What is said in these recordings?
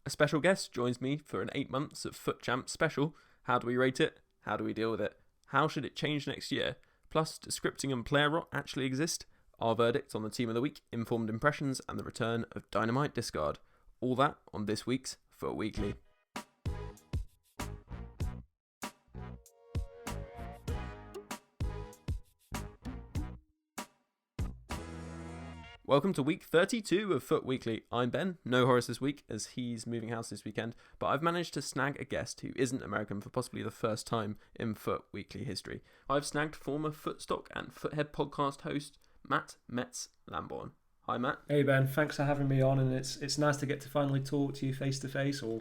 A special guest joins me for an 8 months of FUT Champs special. How do we rate it? How do we deal with it? How should it change next year? Plus, does scripting and player rot actually exist? Our verdict on the team of the week, informed impressions, and the return of Dynamite Discard. All that on this week's FUT Weekly. Welcome to week 32 of FUT Weekly. I'm Ben, no Horace this week as he's moving house this weekend, but I've managed to snag a guest who isn't American for possibly the first time in FUT Weekly history. I've snagged former FUTStock and Foothead podcast host Matt Metz Lambourne. Hi Matt. Hey Ben, thanks for having me on, and it's nice to get to finally talk to you face to face or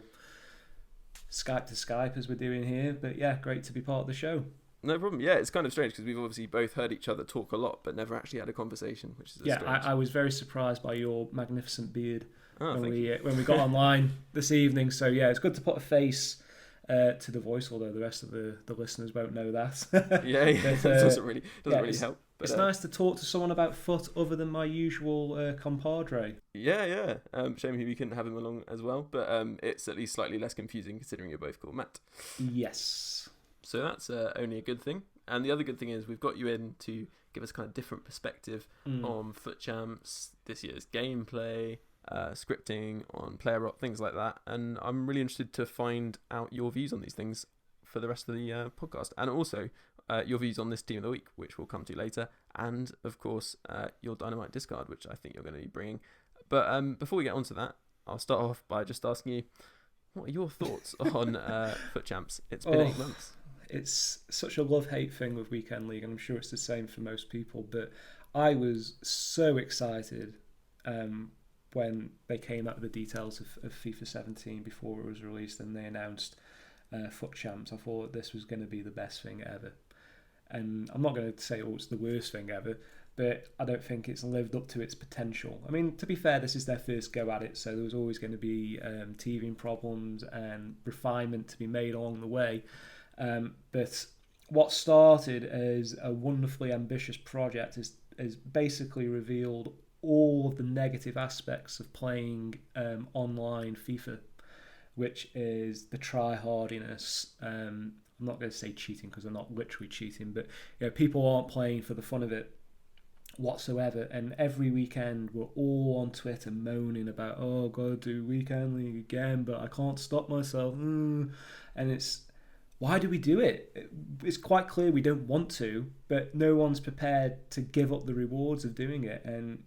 Skype to Skype as we're doing here, but yeah, great to be part of the show. No problem. Yeah, it's kind of strange because we've obviously both heard each other talk a lot, but never actually had a conversation, which is strange. I was very surprised by your magnificent beard when we got online this evening. So yeah, it's good to put a face to the voice, although the rest of the listeners won't know that. Yeah, but, doesn't really help. But, it's nice to talk to someone about FUT other than my usual compadre. Yeah. Shame we couldn't have him along as well, but it's at least slightly less confusing considering you're both called Matt. Yes. So that's only a good thing. And the other good thing is we've got you in to give us kind of different perspective on FUT Champs, this year's gameplay, scripting, on player rot, things like that. And I'm really interested to find out your views on these things for the rest of the podcast. And also your views on this team of the week, which we'll come to later. And, of course, your Dynamite Discard, which I think you're going to be bringing. But before we get on to that, I'll start off by just asking you, what are your thoughts on FUT Champs? It's been 8 months. It's such a love-hate thing with Weekend League, and I'm sure it's the same for most people, but I was so excited when they came out with the details of FIFA 17 before it was released and they announced FUT Champs. I thought this was going to be the best thing ever. And I'm not going to say, it's the worst thing ever, but I don't think it's lived up to its potential. I mean, to be fair, this is their first go at it, so there was always going to be teething problems and refinement to be made along the way. But what started as a wonderfully ambitious project is basically revealed all of the negative aspects of playing online FIFA, which is the try-hardiness. I'm not going to say cheating because they're not literally cheating, but people aren't playing for the fun of it whatsoever. And every weekend we're all on Twitter moaning about, oh, I've got to do Weekend League again, but I can't stop myself. And it's, why do we do it? It's quite clear we don't want to, but no one's prepared to give up the rewards of doing it. And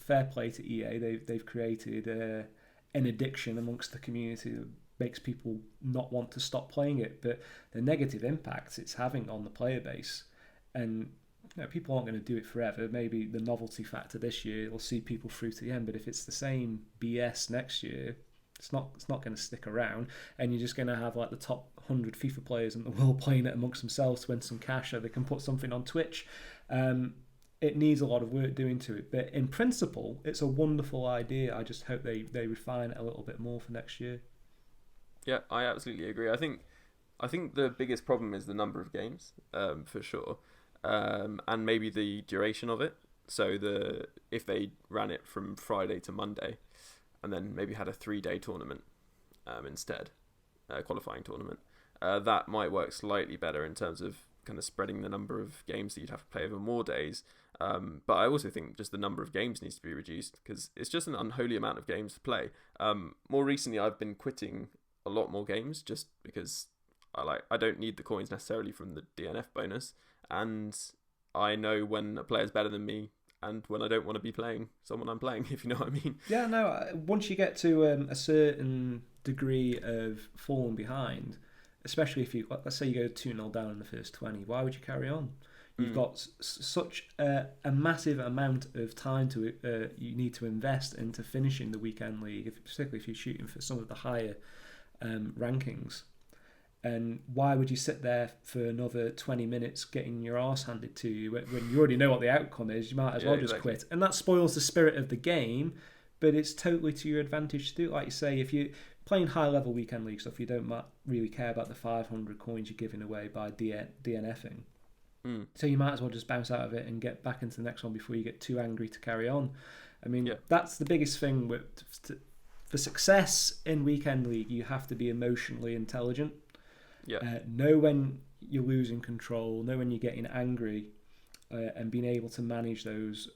fair play to EA. They've created an addiction amongst the community that makes people not want to stop playing it. But the negative impacts it's having on the player base, and people aren't going to do it forever. Maybe the novelty factor this year will see people through to the end. But if it's the same BS next year, it's not going to stick around, and you're just going to have like the top 100 FIFA players in the world playing it amongst themselves to win some cash, so they can put something on Twitch. It needs a lot of work doing to it, but in principle, it's a wonderful idea. I just hope they refine it a little bit more for next year. Yeah, I absolutely agree. I think the biggest problem is the number of games, for sure, and maybe the duration of it. So if they ran it from Friday to Monday, and then maybe had a 3-day tournament instead, qualifying tournament, that might work slightly better in terms of kind of spreading the number of games that you'd have to play over more days. But I also think just the number of games needs to be reduced because it's just an unholy amount of games to play. More recently, I've been quitting a lot more games just because I don't need the coins necessarily from the DNF bonus, and I know when a player's better than me and when I don't want to be playing someone I'm playing, if you know what I mean. Yeah, no, once you get to a certain degree of falling behind, especially if let's say you go 2-0 down in the first 20, why would you carry on? You've got such a massive amount of time you need to invest into finishing the Weekend League, particularly if you're shooting for some of the higher rankings. And why would you sit there for another 20 minutes getting your arse handed to you when you already know what the outcome is? You might as well just quit. And that spoils the spirit of the game, but it's totally to your advantage to do it. Like you say, if you're playing high-level Weekend League stuff, you don't really care about the 500 coins you're giving away by DNFing. So you might as well just bounce out of it and get back into the next one before you get too angry to carry on. I mean, that's the biggest thing for success in weekend league, you have to be emotionally intelligent. Yeah. Know when you're losing control, know when you're getting angry, and being able to manage those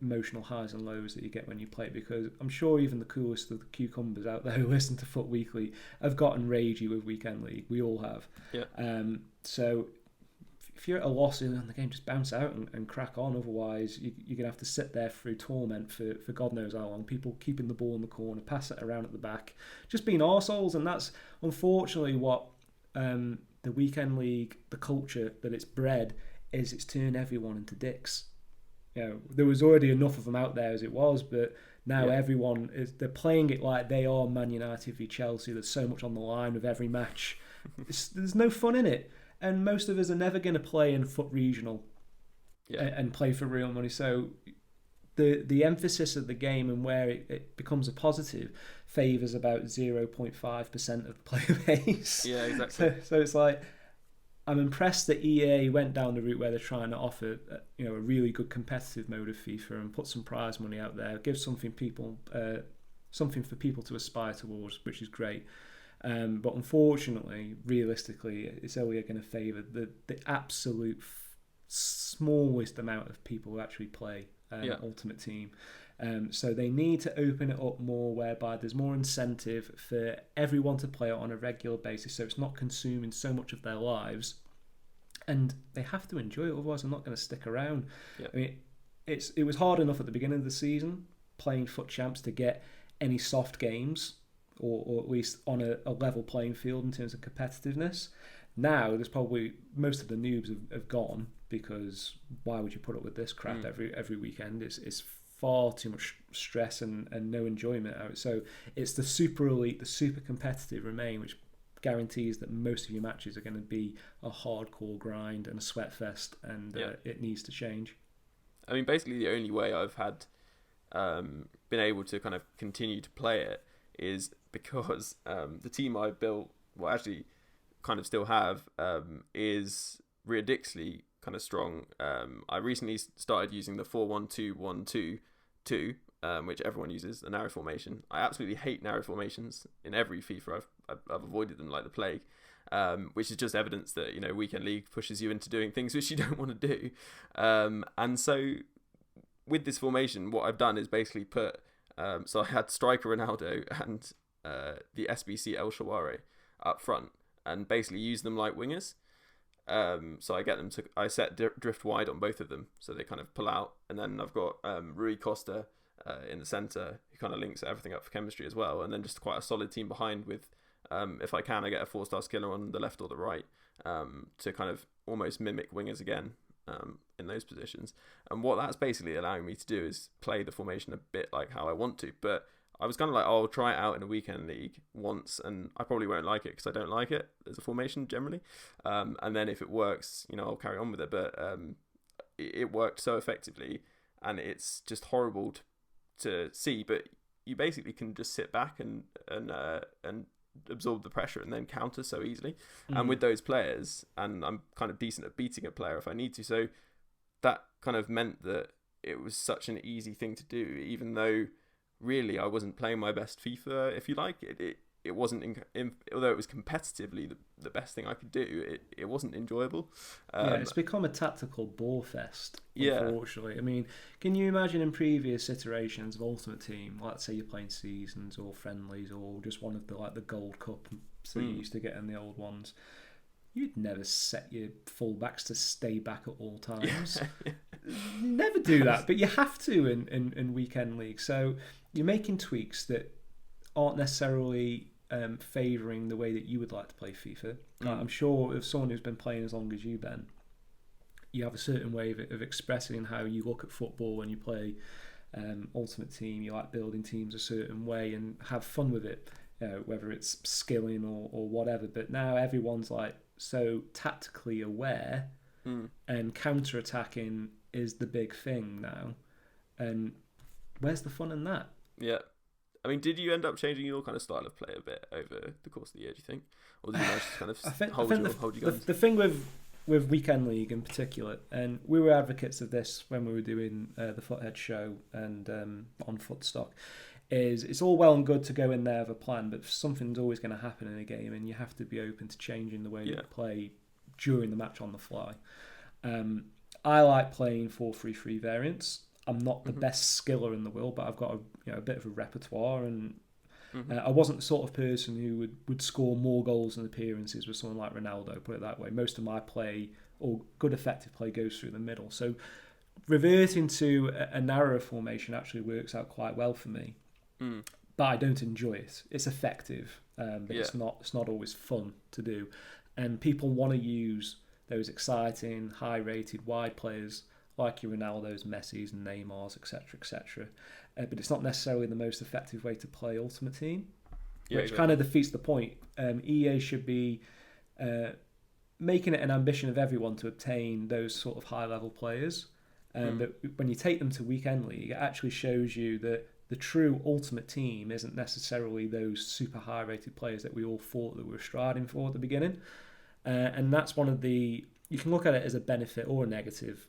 emotional highs and lows that you get when you play. Because I'm sure even the coolest of the cucumbers out there who listen to Foot Weekly have gotten ragey with weekend league. We all have. Yeah. So if you're at a loss in the game, just bounce out and crack on. Otherwise, you're going to have to sit there through torment for God knows how long. People keeping the ball in the corner, pass it around at the back, just being arseholes. And that's unfortunately what the weekend league, the culture that it's bred, is it's turned everyone into dicks. There was already enough of them out there as it was, but now everyone they're playing it like they are Man United v Chelsea. There's so much on the line with every match. There's no fun in it. And most of us are never going to play in FUT Regional and play for real money. So the emphasis of the game and where it becomes a positive favours about 0.5% of the player base. Yeah, exactly. So it's like, I'm impressed that EA went down the route where they're trying to offer a really good competitive mode of FIFA and put some prize money out there, give something for people to aspire towards, which is great. But unfortunately, realistically, it's only going to favour the absolute smallest amount of people who actually play Ultimate Team. So they need to open it up more, whereby there's more incentive for everyone to play it on a regular basis, so it's not consuming so much of their lives. And they have to enjoy it, otherwise they're not going to stick around. Yeah. I mean, it was hard enough at the beginning of the season playing FUT Champs to get any soft games, or at least on a level playing field in terms of competitiveness. Now, there's probably most of the noobs have gone, because why would you put up with this crap every weekend? It's far too much stress and no enjoyment out. So it's the super elite, the super competitive remain, which guarantees that most of your matches are going to be a hardcore grind and a sweat fest, and it needs to change. I mean, basically the only way I've had been able to kind of continue to play it is because the team I built, well, actually kind of still have, is ridiculously kind of strong. I recently started using the 4-1-2-1-2-2, which everyone uses, the narrow formation. I absolutely hate narrow formations in every FIFA. I've avoided them like the plague, which is just evidence that weekend league pushes you into doing things which you don't want to do. And so with this formation, what I've done is basically put so I had striker Ronaldo and the SBC El Shaarawy up front, and basically use them like wingers. So I set drift wide on both of them, so they kind of pull out, and then I've got Rui Costa in the centre, who kind of links everything up for chemistry as well, and then just quite a solid team behind with, if I can, I get a 4-star skiller on the left or the right, to kind of almost mimic wingers again in those positions. And what that's basically allowing me to do is play the formation a bit like how I want to, but I was kind of like, I'll try it out in a weekend league once, and I probably won't like it because I don't like it as a formation generally. And then if it works, I'll carry on with it. But it worked so effectively, and it's just horrible to see. But you basically can just sit back and absorb the pressure and then counter so easily. And with those players, and I'm kind of decent at beating a player if I need to. So that kind of meant that it was such an easy thing to do, even though really I wasn't playing my best FIFA, if you like. It wasn't, although it was competitively the best thing I could do, it wasn't enjoyable. It's become a tactical bore fest, unfortunately. I mean, can you imagine in previous iterations of Ultimate Team, let's say you're playing seasons or friendlies or just one of the Gold Cup that you used to get in the old ones, you'd never set your fullbacks to stay back at all times. Never do that, but you have to in weekend league. So you're making tweaks that aren't necessarily favouring the way that you would like to play FIFA. I'm sure if someone who's been playing as long as you, Ben, you have a certain way of expressing how you look at football when you play Ultimate Team. You like building teams a certain way and have fun with it, whether it's skilling or whatever. But now everyone's like so tactically aware, and counter-attacking is the big thing now. And where's the fun in that? Yeah. I mean, did you end up changing your kind of style of play a bit over the course of the year, do you think? Or did you manage to kind of hold your guns? The thing with Weekend League in particular, and we were advocates of this when we were doing the Futhead show and on FUTStock, is it's all well and good to go in there with a plan, but something's always going to happen in a game, and you have to be open to changing the way you play during the match on the fly. I like playing 4-3-3 variants. I'm not the best skiller in the world, but I've got a bit of a repertoire, and I wasn't the sort of person who would score more goals and appearances with someone like Ronaldo, put it that way. Most of my play, or good effective play, goes through the middle. So reverting to a narrower formation actually works out quite well for me. But I don't enjoy it. It's effective, but it's not always fun to do. And people want to use those exciting, high-rated, wide players like your Ronaldos, Messis, and Neymars, etc., but it's not necessarily the most effective way to play Ultimate Team, which kind of defeats the point. EA should be making it an ambition of everyone to obtain those sort of high-level players. But when you take them to Weekend League, it actually shows you that the true Ultimate Team isn't necessarily those super high-rated players that we all thought that we were striding for at the beginning. And that's one of the... You can look at it as a benefit or a negative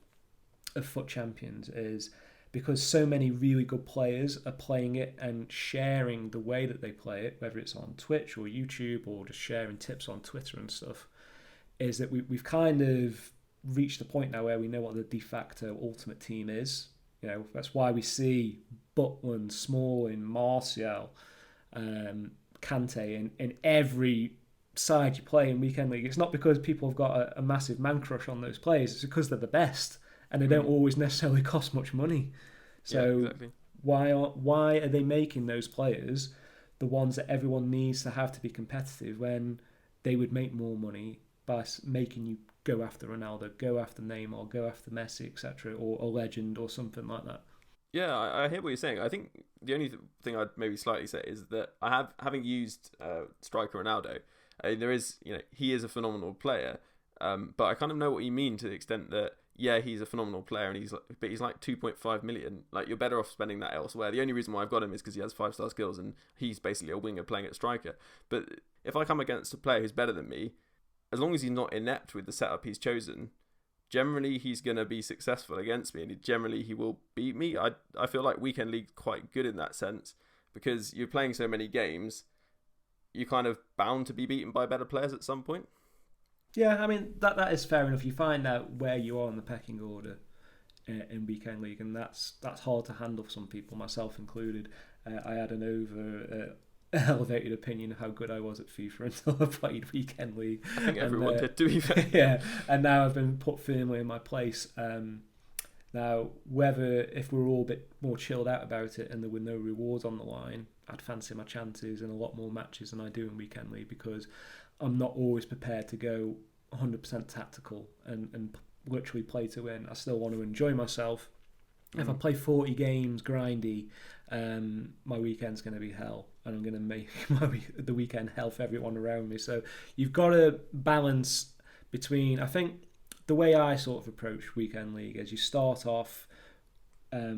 of FUT Champions, is because so many really good players are playing it and sharing the way that they play it, whether it's on Twitch or YouTube or just sharing tips on Twitter and stuff, is that we've kind of reached the point now where we know what the de facto Ultimate Team is. That's why we see Butland, Smalling, Martial, Kante in every side you play in Weekend League. It's not because people have got a massive man crush on those players. It's because they're the best, and they don't always necessarily cost much money. So why are they making those players the ones that everyone needs to have to be competitive, when they would make more money by making you go after Ronaldo, go after Neymar, go after Messi, etc., or a legend or something like that? Yeah, I hear what you're saying. I think the only thing I'd maybe slightly say is that having used striker Ronaldo, there is, he is a phenomenal player, but I kind of know what you mean to the extent that, he's a phenomenal player, and he's like 2.5 million. Like, you're better off spending that elsewhere. The only reason why I've got him is because he has 5-star skills, and he's basically a winger playing at striker. But if I come against a player who's better than me, as long as he's not inept with the setup he's chosen, generally he's going to be successful against me, and generally he will beat me. I feel like Weekend League's quite good in that sense, because you're playing so many games, you're kind of bound to be beaten by better players at some point. Yeah, I mean, that is fair enough. You find out where you are in the pecking order in Weekend League, and that's hard to handle for some people, myself included. I had an elevated opinion of how good I was at FIFA until I played Weekend League. I think everyone did, to be fair. Yeah, and now I've been put firmly in my place. Now, if we're all a bit more chilled out about it and there were no rewards on the line, I'd fancy my chances in a lot more matches than I do in Weekend League, because I'm not always prepared to go 100% tactical and literally play to win. I still want to enjoy myself. If I play 40 games grindy, my weekend's going to be hell, and I'm going to make the weekend hell for everyone around me. So you've got to balance between, I think, the way I sort of approach Weekend League is you start off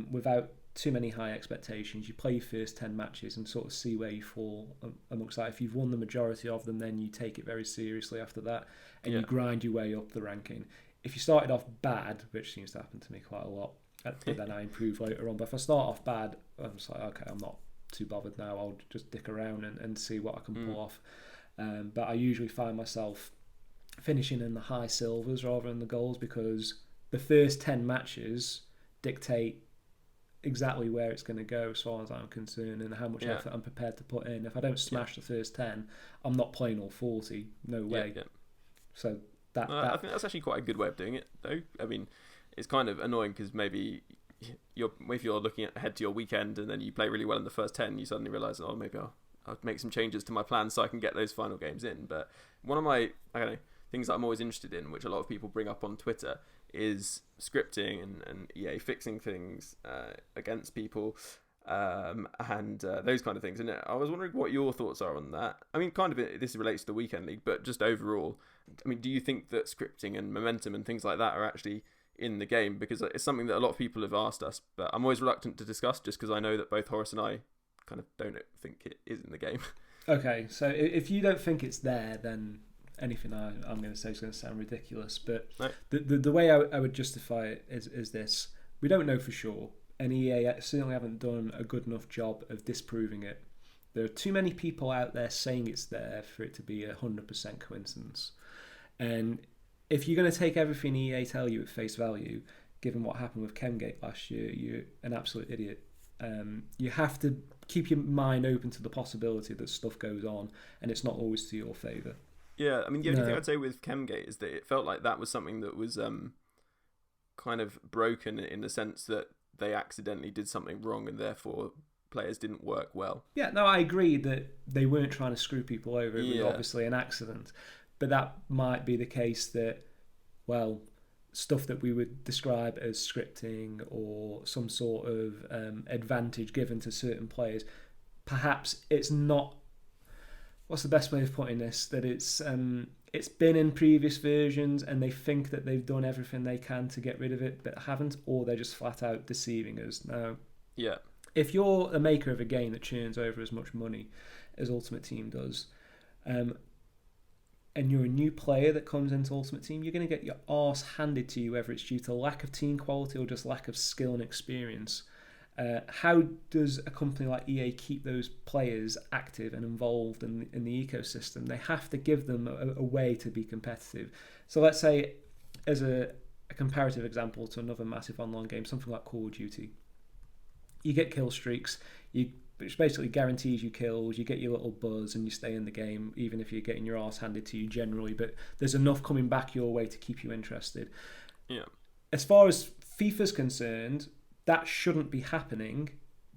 without too many high expectations. You play your first 10 matches and sort of see where you fall amongst that. If you've won the majority of them, then you take it very seriously after that, and you grind your way up the ranking. If you started off bad, which seems to happen to me quite a lot, but then I improve later on. But if I start off bad, I'm just like, okay, I'm not too bothered now. I'll just dick around and see what I can pull off. But I usually find myself finishing in the high silvers rather than the golds, because the first 10 matches dictate exactly where it's going to go as far as I'm concerned, and how much effort I'm prepared to put in. If I don't smash the first 10, I'm not playing all 40. No way. So I think that's actually quite a good way of doing it, though. I mean, it's kind of annoying because maybe if you're looking ahead to your weekend and then you play really well in the first 10, you suddenly realise, oh, maybe I'll make some changes to my plan so I can get those final games in. But one of my things that I'm always interested in, which a lot of people bring up on Twitter, is scripting and EA fixing things against people and those kind of things. And I was wondering what your thoughts are on that. I mean, kind of this relates to the Weekend League, but just overall, I mean, do you think that scripting and momentum and things like that are actually in the game? Because it's something that a lot of people have asked us, but I'm always reluctant to discuss just because I know that both Horace and I kind of don't think it is in the game. Okay, so if you don't think it's there, then anything I'm going to say is going to sound ridiculous. But no. the way I would justify it is this: we don't know for sure. and EA certainly haven't done a good enough job of disproving it. There are too many people out there saying it's there for it to be 100% coincidence. And if you're going to take everything EA tell you at face value, given what happened with Chemgate last year, you're an absolute idiot. You have to keep your mind open to the possibility that stuff goes on, and it's not always to your favour. Yeah, I mean, the only thing I'd say with Chemgate is that it felt like that was something that was kind of broken in the sense that they accidentally did something wrong and therefore players didn't work well. Yeah, no, I agree that they weren't trying to screw people over. It was obviously an accident. But that might be the case that, well, stuff that we would describe as scripting or some sort of advantage given to certain players, perhaps it's not... What's the best way of putting this? That it's been in previous versions and they think that they've done everything they can to get rid of it, but haven't, or they're just flat out deceiving us. Now, if you're a maker of a game that churns over as much money as Ultimate Team does, and you're a new player that comes into Ultimate Team, you're going to get your arse handed to you, whether it's due to lack of team quality or just lack of skill and experience. How does a company like EA keep those players active and involved in the ecosystem? They have to give them a way to be competitive. So let's say, as a comparative example to another massive online game, something like Call of Duty. You get kill streaks, which basically guarantees you kills, you get your little buzz and you stay in the game, even if you're getting your arse handed to you generally, but there's enough coming back your way to keep you interested. Yeah. As far as FIFA's concerned, that shouldn't be happening,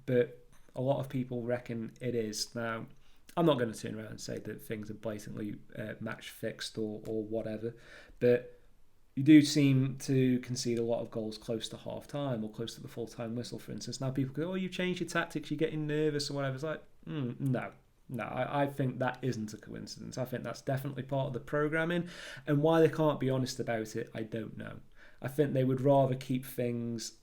but a lot of people reckon it is. Now, I'm not going to turn around and say that things are blatantly match fixed or whatever, but you do seem to concede a lot of goals close to half time or close to the full time whistle, for instance. Now people go, oh, you changed your tactics, you're getting nervous or whatever. It's like, no, I think that isn't a coincidence. I think that's definitely part of the programming, and why they can't be honest about it, I don't know. I think they would rather keep things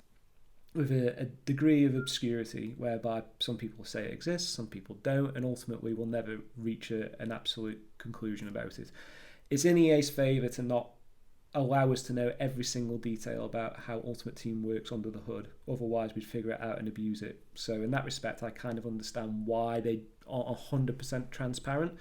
with a degree of obscurity whereby some people say it exists, some people don't, and ultimately we'll never reach an absolute conclusion about it. It's in EA's favour to not allow us to know every single detail about how Ultimate Team works under the hood, otherwise we'd figure it out and abuse it. So in that respect, I kind of understand why they aren't 100% transparent.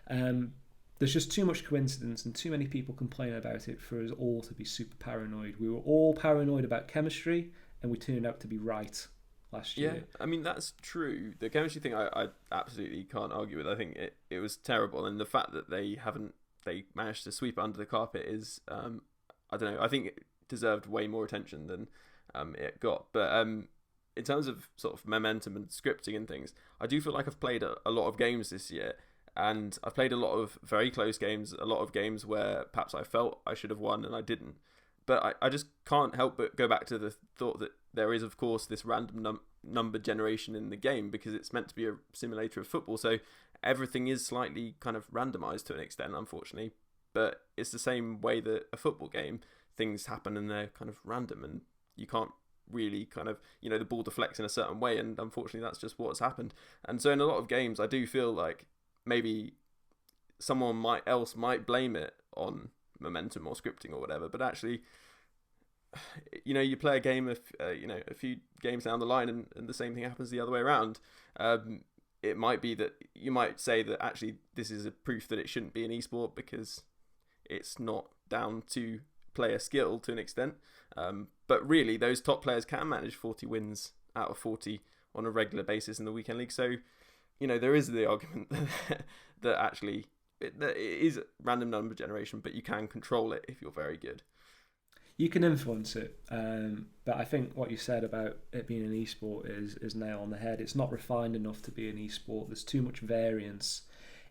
There's just too much coincidence and too many people complain about it for us all to be super paranoid. We were all paranoid about chemistry, and we turned out to be right last year. Yeah, I mean, that's true. The chemistry thing I absolutely can't argue with. I think it was terrible, and the fact that they managed to sweep it under the carpet is, I don't know, I think it deserved way more attention than it got. But in terms of sort of momentum and scripting and things, I do feel like I've played a lot of games this year, and I've played a lot of very close games, a lot of games where perhaps I felt I should have won and I didn't. But I just can't help but go back to the thought that there is, of course, this random number generation in the game because it's meant to be a simulator of football. So everything is slightly kind of randomized to an extent, unfortunately. But it's the same way that a football game, things happen and they're kind of random and you can't really kind of, the ball deflects in a certain way. And unfortunately, that's just what's happened. And so in a lot of games, I do feel like maybe someone else might blame it on momentum or scripting or whatever, but actually, you play a game of a few games down the line and the same thing happens the other way around. It might be that you might say that actually this is a proof that it shouldn't be an esport because it's not down to player skill to an extent, but really those top players can manage 40 wins out of 40 on a regular basis in the weekend league. So there is the argument that actually it is random number generation, but you can control it if you're very good. You can influence it, but I think what you said about it being an esport is nail on the head. It's not refined enough to be an esport. There's too much variance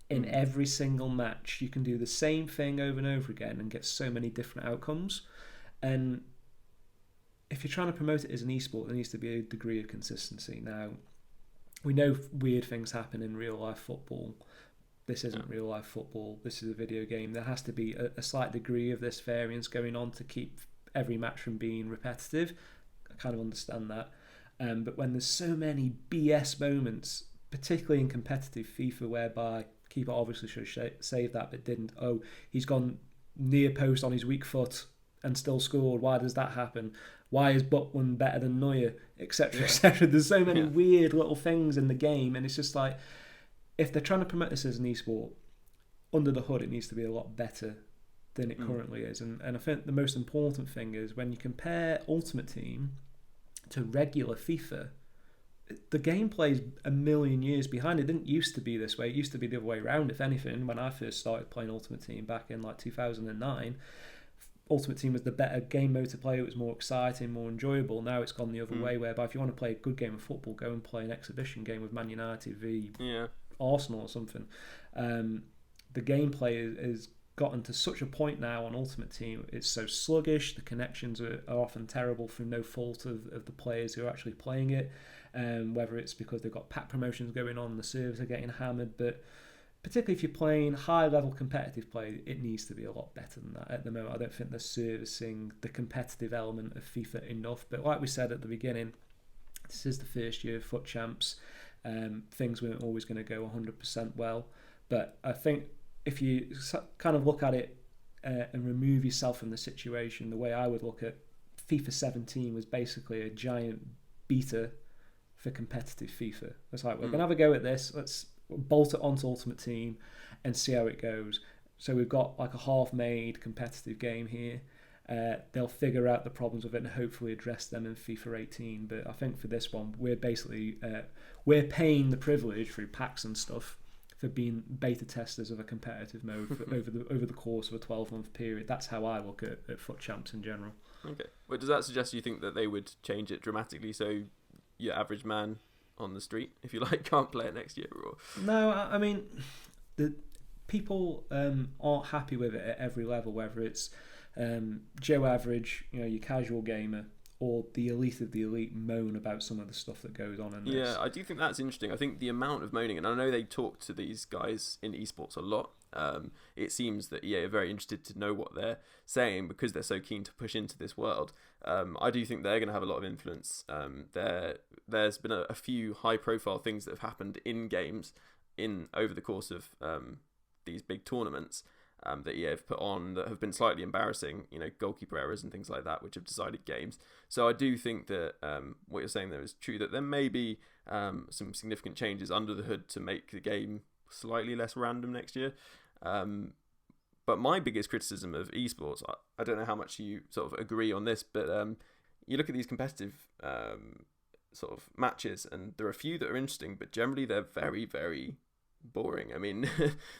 in every single match. You can do the same thing over and over again and get so many different outcomes. And if you're trying to promote it as an esport, there needs to be a degree of consistency. Now, we know weird things happen in real life football. This isn't real life football. This is a video game. There has to be a slight degree of this variance going on to keep every match from being repetitive. I kind of understand that. But when there's so many BS moments, particularly in competitive FIFA, whereby keeper obviously should have saved that but didn't. Oh, he's gone near post on his weak foot and still scored. Why does that happen? Why is Butland better than Neuer, etc., etc. There's so many weird little things in the game, and it's just like, if they're trying to promote this as an esport, under the hood it needs to be a lot better than it currently is. And I think the most important thing is when you compare Ultimate Team to regular FIFA, the gameplay's a million years behind. It didn't used to be this way. It used to be the other way around, if anything. When I first started playing Ultimate Team back in like 2009, Ultimate Team was the better game mode to play. It was more exciting, more enjoyable. Now it's gone the other way, whereby if you want to play a good game of football, go and play an exhibition game with Man United v Arsenal or something. The gameplay is gotten to such a point now on Ultimate Team. It's so sluggish. The connections are often terrible through no fault of the players who are actually playing it. Whether it's because they've got pack promotions going on, the servers are getting hammered, but particularly if you're playing high-level competitive play, it needs to be a lot better than that. At the moment, I don't think they're servicing the competitive element of FIFA enough. But like we said at the beginning, this is the first year of FUT Champs. Things weren't always going to go 100% well. But I think if you kind of look at it and remove yourself from the situation, the way I would look at FIFA 17 was basically a giant beta for competitive FIFA. It's like, we're going to have a go at this. Let's bolt it onto Ultimate Team and see how it goes. So we've got like a half-made competitive game here. They'll figure out the problems of it and hopefully address them in FIFA 18. But I think for this one, we're basically we're paying the privilege through packs and stuff for being beta testers of a competitive mode over the course of a 12-month period. That's how I look at FUT Champs in general. Okay. Well, does that suggest you think that they would change it dramatically so your average man on the street, if you like, can't play it next year? Or... No, I mean, the people aren't happy with it at every level, whether it's Joe Average, your casual gamer, or the elite of the elite moan about some of the stuff that goes on in this. Yeah, I do think that's interesting. I think the amount of moaning, and I know they talk to these guys in esports a lot. It seems that EA are very interested to know what they're saying because they're so keen to push into this world. I do think they're going to have a lot of influence. There's been a few high-profile things that have happened in games over the course of these big tournaments that EA have put on that have been slightly embarrassing, goalkeeper errors and things like that, which have decided games. So I do think that what you're saying there is true, that there may be some significant changes under the hood to make the game slightly less random next year. But my biggest criticism of esports, I don't know how much you sort of agree on this, but you look at these competitive sort of matches and there are a few that are interesting, but generally they're very, very boring. I mean,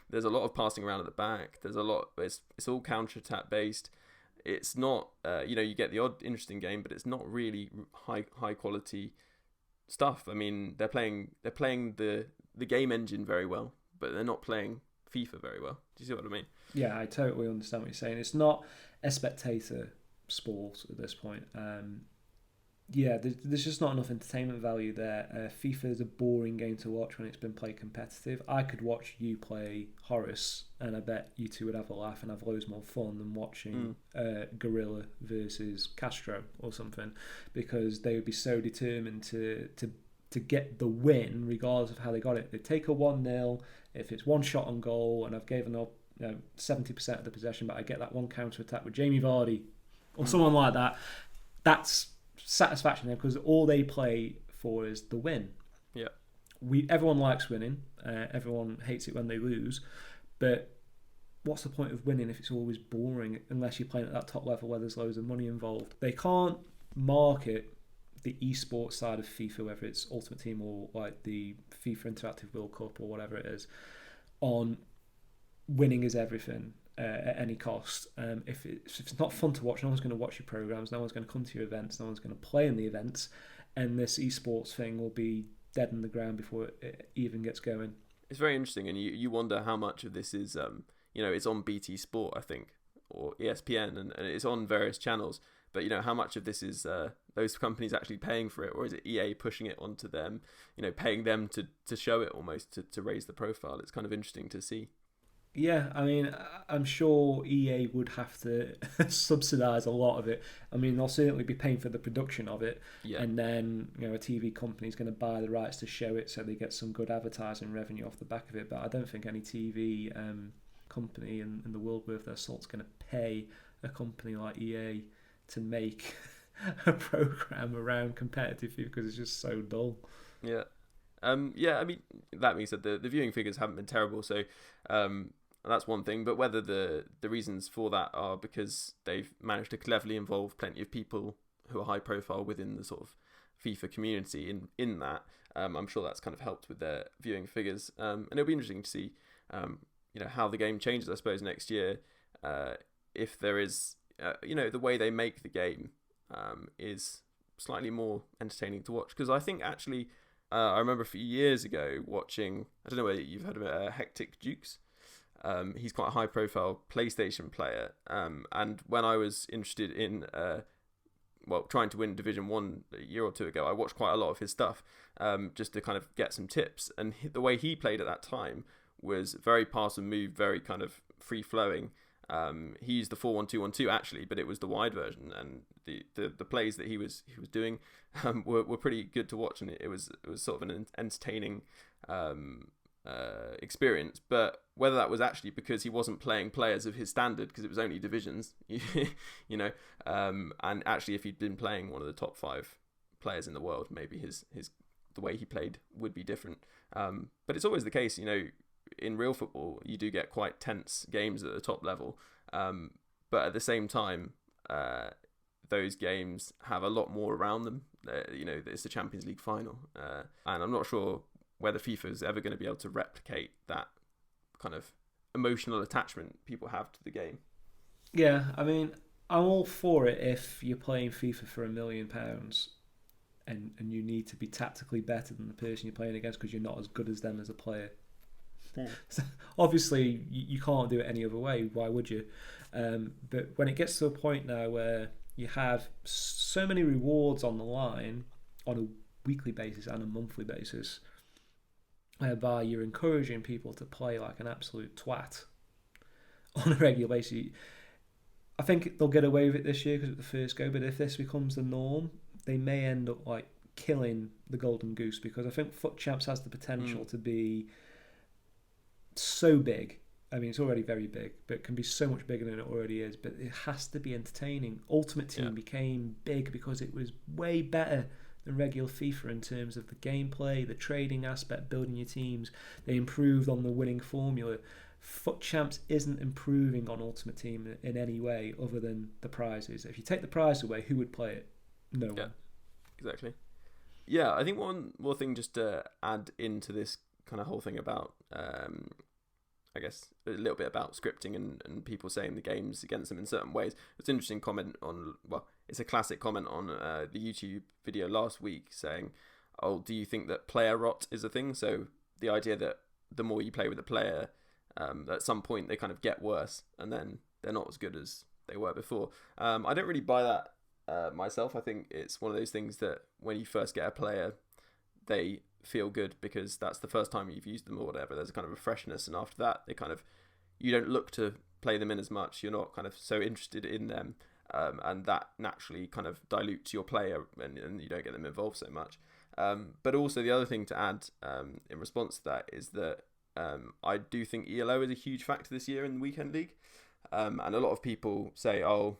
there's a lot of passing around at the back. There's a lot. It's all counter-attack based. It's not, you get the odd interesting game, but it's not really high quality stuff. I mean, they're playing the game engine very well, but they're not playing FIFA very well. Do you see what I mean? Yeah, I totally understand what you're saying. It's not a spectator sport at this point. There's just not enough entertainment value there. FIFA is a boring game to watch when it's been played competitive. I could watch you play Horace, and I bet you two would have a laugh and have loads more fun than watching Gorilla versus Castro or something, because they would be so determined to get the win regardless of how they got it. They take a 1-0, if it's one shot on goal, and I've given up 70% of the possession, but I get that one counter attack with Jamie Vardy or someone like that. That's satisfaction there, because all they play for is the win. Yeah, everyone likes winning. Everyone hates it when they lose, but what's the point of winning if it's always boring unless you're playing at that top level where there's loads of money involved? They can't market the esports side of FIFA, whether it's Ultimate Team or like the FIFA Interactive World Cup or whatever it is, on winning is everything at any cost. If it's not fun to watch, no one's going to watch your programs, no one's going to come to your events, no one's going to play in the events, and this esports thing will be dead in the ground before it even gets going. It's very interesting, and you wonder how much of this is it's on BT Sport, I think, or ESPN, and it's on various channels, but how much of this is those companies actually paying for it, or is it EA pushing it onto them, paying them to show it almost to raise the profile? It's kind of interesting to see. Yeah, I mean, I'm sure EA would have to subsidise a lot of it. I mean, they'll certainly be paying for the production of it, and then a TV company is going to buy the rights to show it, so they get some good advertising revenue off the back of it. But I don't think any TV company in the world worth their salt is going to pay a company like EA to make a program around competitive FIFA because it's just so dull. Yeah. Yeah, I mean, that being said, the viewing figures haven't been terrible, so that's one thing. But whether the reasons for that are because they've managed to cleverly involve plenty of people who are high profile within the sort of FIFA community in that, I'm sure that's kind of helped with their viewing figures. And it'll be interesting to see, how the game changes, I suppose, next year. If there is, the way they make the game is slightly more entertaining to watch. Because I think actually, I remember a few years ago watching, I don't know whether you've heard of it, Hectic Dukes. He's quite a high profile PlayStation player. And when I was interested in trying to win Division 1 a year or two ago, I watched quite a lot of his stuff just to kind of get some tips. And the way he played at that time was very pass and move, very kind of free flowing. He used the 4-1-2-1-2 actually, but it was the wide version, and the plays that he was doing were pretty good to watch, and it was sort of an entertaining experience. But whether that was actually because he wasn't playing players of his standard because it was only divisions, and actually if he'd been playing one of the top 5 players in the world, maybe his the way he played would be different. But it's always the case, in real football, you do get quite tense games at the top level. But at the same time, those games have a lot more around them. It's the Champions League final. And I'm not sure whether FIFA is ever going to be able to replicate that kind of emotional attachment people have to the game. Yeah, I mean, I'm all for it if you're playing FIFA for £1 million and you need to be tactically better than the person you're playing against because you're not as good as them as a player. So obviously, you can't do it any other way. Why would you? But when it gets to a point now where you have so many rewards on the line on a weekly basis and a monthly basis, whereby you're encouraging people to play like an absolute twat on a regular basis, I think they'll get away with it this year because it's the first go. But if this becomes the norm, they may end up like killing the golden goose, because I think FUT Champs has the potential to be so big. I mean, it's already very big, but it can be so much bigger than it already is. But it has to be entertaining. Ultimate Team became big because it was way better than regular FIFA in terms of the gameplay, the trading aspect, building your teams. They improved on the winning formula. FUT Champs isn't improving on Ultimate Team in any way other than the prizes. If you take the prize away, who would play it? No one. Exactly. Yeah, I think one more thing just to add into this kind of whole thing about, I guess, a little bit about scripting and people saying the game's against them in certain ways. It's an interesting comment it's a classic comment on the YouTube video last week saying, oh, do you think that player rot is a thing? So the idea that the more you play with a player, at some point they kind of get worse and then they're not as good as they were before. I don't really buy that myself. I think it's one of those things that when you first get a player, they feel good because that's the first time you've used them or whatever. There's a kind of a freshness, and after that you don't look to play them in as much. You're not kind of so interested in them, and that naturally kind of dilutes your player and you don't get them involved so much. But also the other thing to add in response to that is that I do think ELO is a huge factor this year in the Weekend League, and a lot of people say, oh,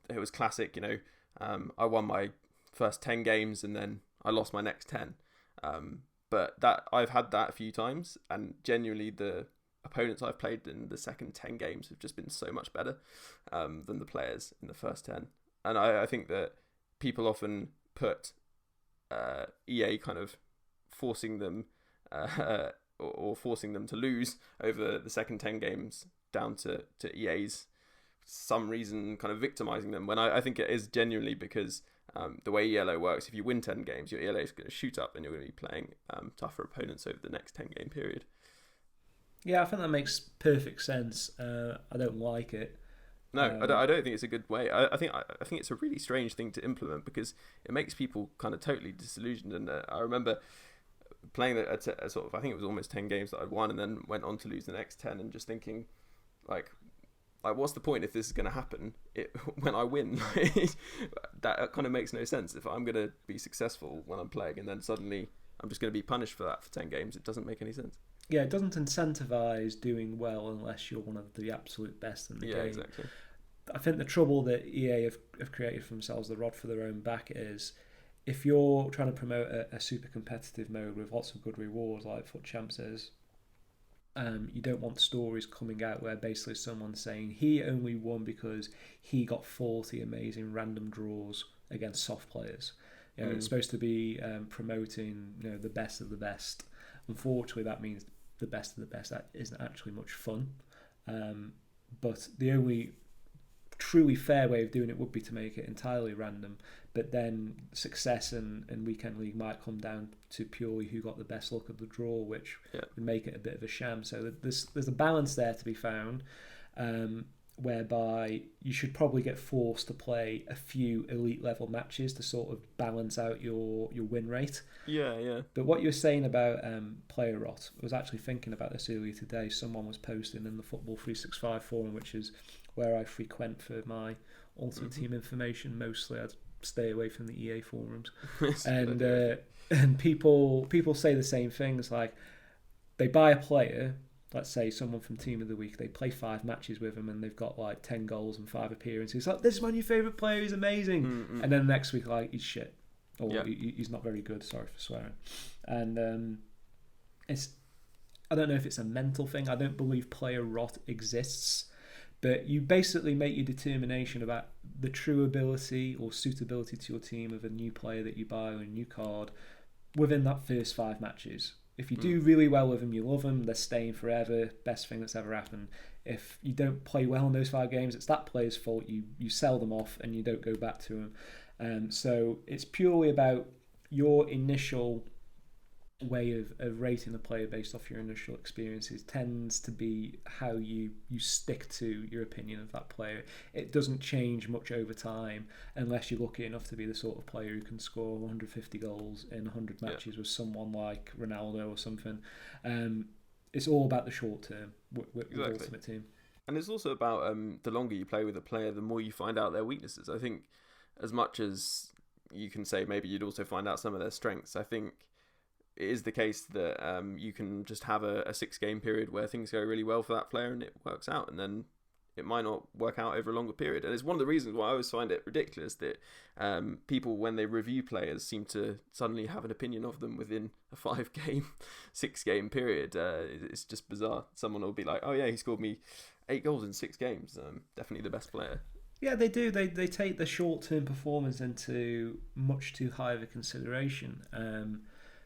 it was classic, I won my first 10 games and then I lost my next 10. But that I've had that a few times, and genuinely the opponents I've played in the second 10 games have just been so much better than the players in the first 10. And I think that people often put EA kind of forcing them or forcing them to lose over the second 10 games down to EA's some reason kind of victimizing them, when I think it is genuinely because the way ELO works, if you win 10 games, your ELO is going to shoot up and you're going to be playing tougher opponents over the next 10 game period. Yeah, I think that makes perfect sense. I don't like it. No, I don't think it's a good way. I think it's a really strange thing to implement because it makes people kind of totally disillusioned. And I remember playing at sort of, I think it was almost 10 games that I'd won and then went on to lose the next 10 and just thinking, like what's the point if this is going to happen when I win? That kind of makes no sense. If I'm going to be successful when I'm playing and then suddenly I'm just going to be punished for that for 10 games, it doesn't make any sense. Yeah, it doesn't incentivize doing well unless you're one of the absolute best in the game. Yeah, exactly. I think the trouble that EA have created for themselves, the rod for their own back, is if you're trying to promote a super competitive mode with lots of good rewards like FUT Champs is, you don't want stories coming out where basically someone's saying he only won because he got 40 amazing random draws against soft players. It's supposed to be promoting the best of the best. Unfortunately, that means the best of the best. That isn't actually much fun. But the only truly fair way of doing it would be to make it entirely random, but then success and weekend league might come down to purely who got the best look of the draw, which would make it a bit of a sham. So there's a balance there to be found, whereby you should probably get forced to play a few elite level matches to sort of balance out your win rate. But what you were saying about player rot, I was actually thinking about this earlier today. Someone was posting in the Football 365 forum, which is where I frequent for my Ultimate Team information. Mostly I'd stay away from the EA forums. And people say the same things, like they buy a player, let's say someone from Team of the Week, they play 5 matches with them and they've got like 10 goals and 5 appearances. Like, this is my new favourite player, he's amazing. And then next week, like, he's shit. Or he's not very good, sorry for swearing. And I don't know if it's a mental thing. I don't believe player rot exists. But you basically make your determination about the true ability or suitability to your team of a new player that you buy or a new card within that first 5 matches. If you do really well with them, you love them, they're staying forever, best thing that's ever happened. If you don't play well in those 5 games, it's that player's fault. You sell them off and you don't go back to them. So it's purely about your initial way of rating a player based off your initial experiences tends to be how you stick to your opinion of that player. It doesn't change much over time unless you're lucky enough to be the sort of player who can score 150 goals in 100 matches with someone like Ronaldo or something. It's all about the short term with Ultimate Team. And it's also about the longer you play with a player, the more you find out their weaknesses. I think as much as you can say maybe you'd also find out some of their strengths, I think it is the case that you can just have a 6-game period where things go really well for that player and it works out, and then it might not work out over a longer period. And it's one of the reasons why I always find it ridiculous that people, when they review players, seem to suddenly have an opinion of them within a 5-game, 6-game period. It's just bizarre. Someone will be like, oh yeah, he scored me 8 goals in 6 games. Definitely the best player. Yeah, they do. They take the short-term performance into much too high of a consideration.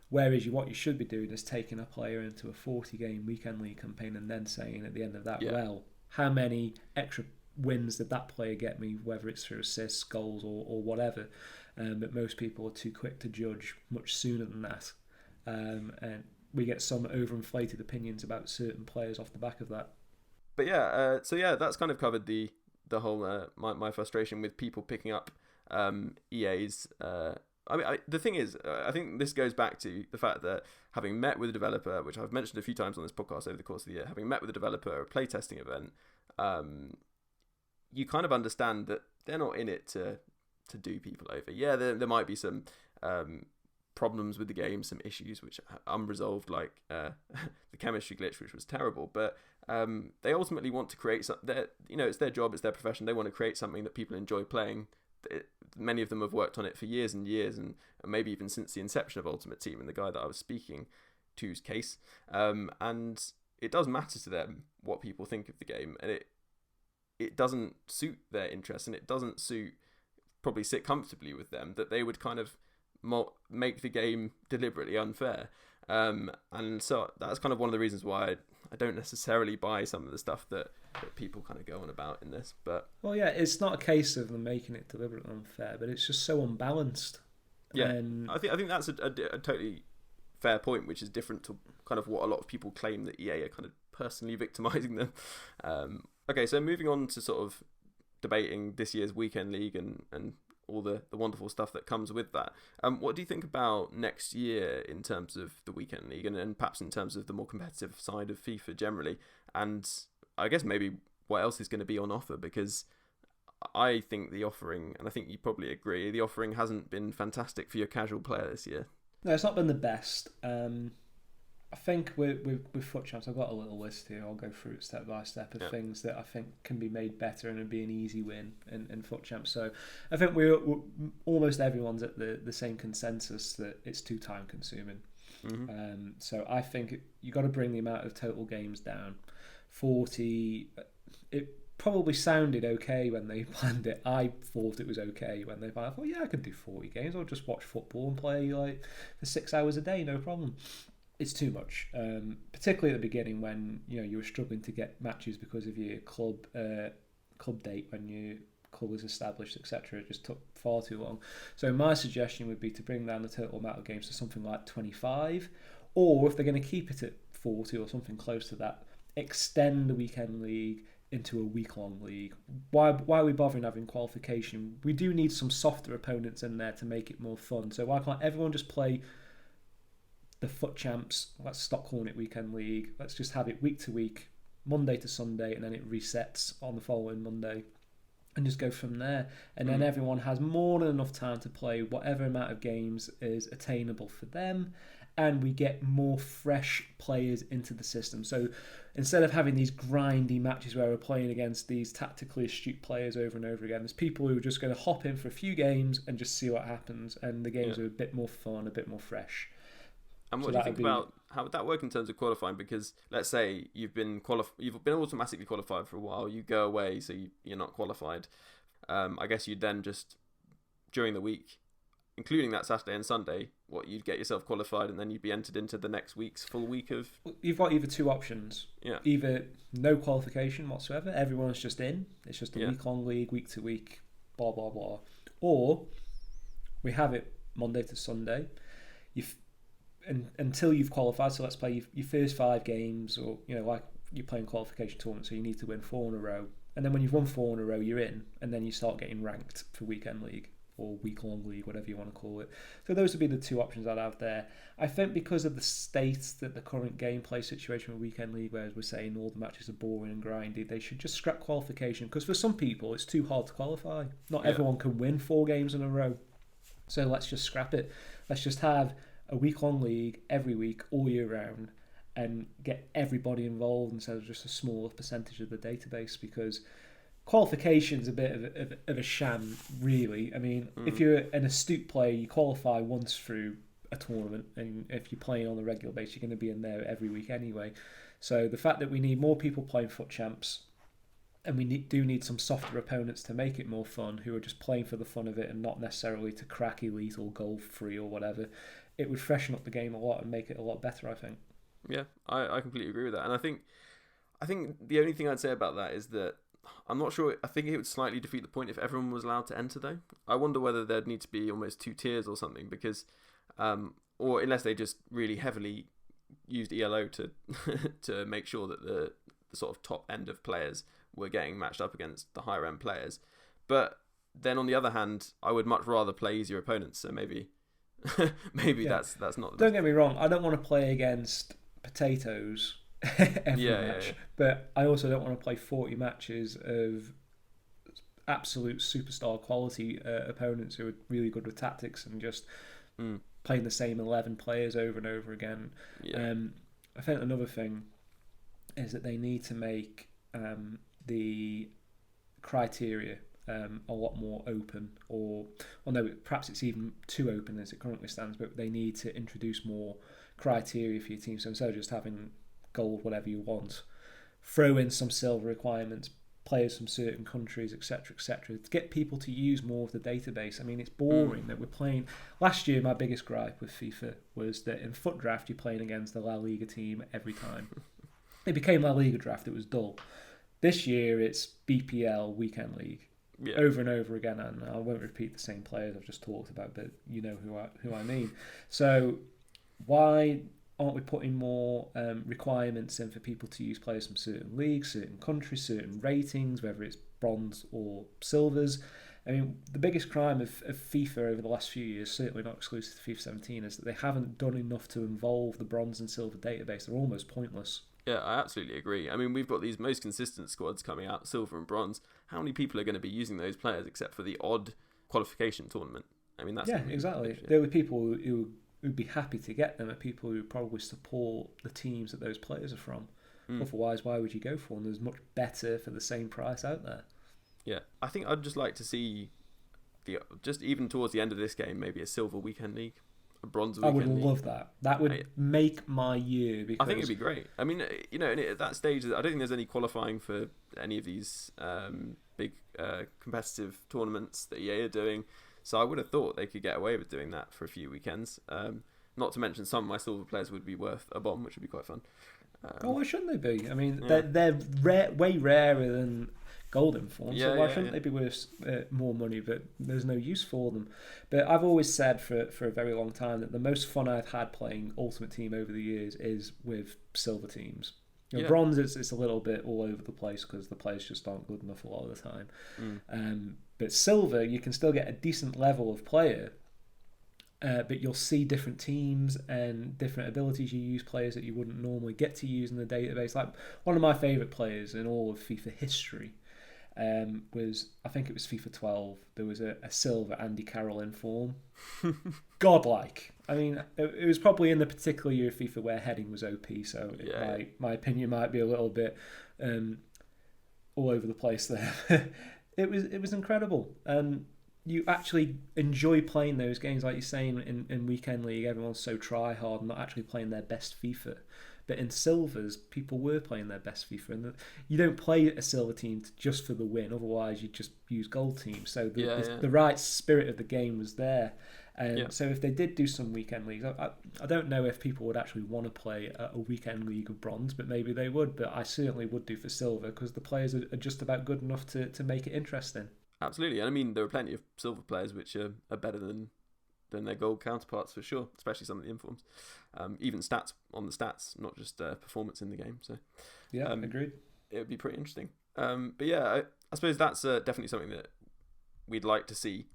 Whereas what you should be doing is taking a player into a 40-game weekend league campaign and then saying at the end of that, well, how many extra wins did that player get me, whether it's through assists, goals, or whatever. But most people are too quick to judge much sooner than that. And we get some overinflated opinions about certain players off the back of that. But that's kind of covered the whole my frustration with people picking up EA's. The thing is, I think this goes back to the fact that having met with a developer, which I've mentioned a few times on this podcast over the course of the year, having met with a developer at a playtesting event, you kind of understand that they're not in it to do people over. Yeah, there might be some problems with the game, some issues which are unresolved, like the chemistry glitch, which was terrible, but they ultimately want to create something. It's their job, it's their profession. They want to create something that people enjoy playing. Many of them have worked on it for years and years, and maybe even since the inception of Ultimate Team, in the guy that I was speaking to's case. And it does matter to them what people think of the game, and it doesn't suit their interests, and it doesn't probably sit comfortably with them that they would kind of make the game deliberately unfair. And so that's kind of one of the reasons why I don't necessarily buy some of the stuff that people kind of go on about in this. But well, yeah, it's not a case of them making it deliberately unfair, but it's just so unbalanced. Yeah, and I think that's a totally fair point, which is different to kind of what a lot of people claim that EA are kind of personally victimizing them. Okay, so moving on to sort of debating this year's weekend league and all the wonderful stuff that comes with that. What do you think about next year in terms of the weekend league and perhaps in terms of the more competitive side of FIFA generally? And I guess maybe what else is going to be on offer, because I think the offering, and I think you probably agree, the offering hasn't been fantastic for your casual player this year. No, it's not been the best. I think with FUT Champs, I've got a little list here. I'll go through it step by step of things that I think can be made better and would be an easy win in FUT Champs. So I think we're almost everyone's at the same consensus that it's too time consuming. Mm-hmm. So I think you got to bring the amount of total games down. 40. It probably sounded okay when they planned it. I thought it was okay when they planned it. I thought, yeah, I can do 40 games. I'll just watch football and play like for 6 hours a day, no problem. It's too much, particularly at the beginning when you were struggling to get matches because of your club date when your club was established, etc. It just took far too long. So my suggestion would be to bring down the total amount of games to something like 25, or if they're going to keep it at 40 or something close to that, extend the weekend league into a week-long league. Why are we bothering having qualification? We do need some softer opponents in there to make it more fun. So why can't everyone just play the FUT Champs? Let's stop calling it weekend league. Let's just have it week to week, Monday to Sunday, and then it resets on the following Monday, and just go from there. And then everyone has more than enough time to play whatever amount of games is attainable for them, and we get more fresh players into the system. So instead of having these grindy matches where we're playing against these tactically astute players over and over again, there's people who are just going to hop in for a few games and just see what happens, and the games are a bit more fun, a bit more fresh. And what do you think about how would that work in terms of qualifying? Because let's say you've been automatically qualified for a while, you go away, so you're not qualified. I guess you'd then just, during the week, including that Saturday and Sunday, you'd get yourself qualified, and then you'd be entered into the next week's full week of... You've got either two options. Yeah. Either no qualification whatsoever, everyone's just in, it's just a week-long league, week to week, blah, blah, blah. Or we have it Monday to Sunday, until you've qualified. So let's play your first 5 games, or like you're playing qualification tournament, so you need to win 4 in a row, and then when you've won 4 in a row, you're in, and then you start getting ranked for weekend league or week-long league, whatever you want to call it. So those would be the two options I'd have there. I think because of the state that the current gameplay situation with weekend league, whereas we're saying all the matches are boring and grindy, they should just scrap qualification, because for some people it's too hard to qualify. Not everyone can win 4 games in a row, so let's just scrap it. Let's just have a week-long league every week, all year round, and get everybody involved instead of just a smaller percentage of the database, because qualification's a bit of a sham, really. I mean, if you're an astute player, you qualify once through a tournament, and if you're playing on a regular basis, you're going to be in there every week anyway. So the fact that we need more people playing FUT Champs, and we do need some softer opponents to make it more fun, who are just playing for the fun of it and not necessarily to crack elite or gold free or whatever, it would freshen up the game a lot and make it a lot better, I think. Yeah, I completely agree with that. And I think the only thing I'd say about that is that I'm not sure. I think it would slightly defeat the point if everyone was allowed to enter, though. I wonder whether there'd need to be almost 2 tiers or something, because, or unless they just really heavily used ELO to to make sure that the sort of top end of players were getting matched up against the higher end players. But then on the other hand, I would much rather play easier opponents. So maybe that's not. Don't get me wrong. I don't want to play against potatoes every match, but I also don't want to play 40 matches of absolute superstar quality opponents who are really good with tactics and just playing the same 11 players over and over again. I think another thing is that they need to make the criteria a lot more open, or no, perhaps it's even too open as it currently stands, but they need to introduce more criteria for your team. So instead of just having gold, whatever you want, throw in some silver requirements, players from certain countries, etc., to get people to use more of the database. I mean, it's boring that we're playing. Last year, my biggest gripe with FIFA was that in FUT Draft, you're playing against the La Liga team every time. It became La Liga Draft, it was dull. This year, it's BPL Weekend League. Over and over again, and I won't repeat the same players I've just talked about, but you know who I mean. So why aren't we putting more requirements in for people to use players from certain leagues, certain countries, certain ratings, whether it's bronze or silvers? I mean, the biggest crime of FIFA over the last few years, certainly not exclusive to FIFA 17, is that they haven't done enough to involve the bronze and silver database. They're almost pointless. Yeah, I absolutely agree. I mean, we've got these most consistent squads coming out, silver and bronze. How many people are going to be using those players except for the odd qualification tournament? I mean, that's... Yeah, exactly. There were people who who'd be happy to get them are people who probably support the teams that those players are from. Otherwise, why would you go for them? There's much better for the same price out there. Yeah, I think I'd just like to see just even towards the end of this game, maybe a silver weekend league, a bronze weekend league. I would love that. That would make my year. Because I think it'd be great. I mean, and at that stage, I don't think there's any qualifying for any of these big competitive tournaments that EA are doing. So I would have thought they could get away with doing that for a few weekends. Not to mention some of my silver players would be worth a bomb, which would be quite fun. Why shouldn't they be? I mean, they're way rarer than golden form, so why shouldn't they be worth more money? But there's no use for them. But I've always said for a very long time that the most fun I've had playing Ultimate Team over the years is with silver teams. Bronze, it's a little bit all over the place because the players just aren't good enough a lot of the time. But silver, you can still get a decent level of player, but you'll see different teams and different abilities you use, players that you wouldn't normally get to use in the database. Like one of my favourite players in all of FIFA history was, I think it was FIFA 12. There was a silver Andy Carroll in form. Godlike. I mean, it was probably in the particular year of FIFA where heading was OP, so my opinion might be a little bit all over the place there. It was incredible. You actually enjoy playing those games, like you're saying in Weekend League, everyone's so try hard and not actually playing their best FIFA. But in Silvers, people were playing their best FIFA. And you don't play a Silver team just for the win, otherwise you just use Gold teams. So the right spirit of the game was there. So if they did do some Weekend Leagues, I don't know if people would actually want to play a Weekend League of Bronze, but maybe they would. But I certainly would do for Silver because the players are just about good enough to make it interesting. Absolutely, and I mean there are plenty of silver players which are better than their gold counterparts for sure, especially some of the informs. Even stats on the stats, not just performance in the game. So agreed. It would be pretty interesting. But yeah, I suppose that's definitely something that we'd like to see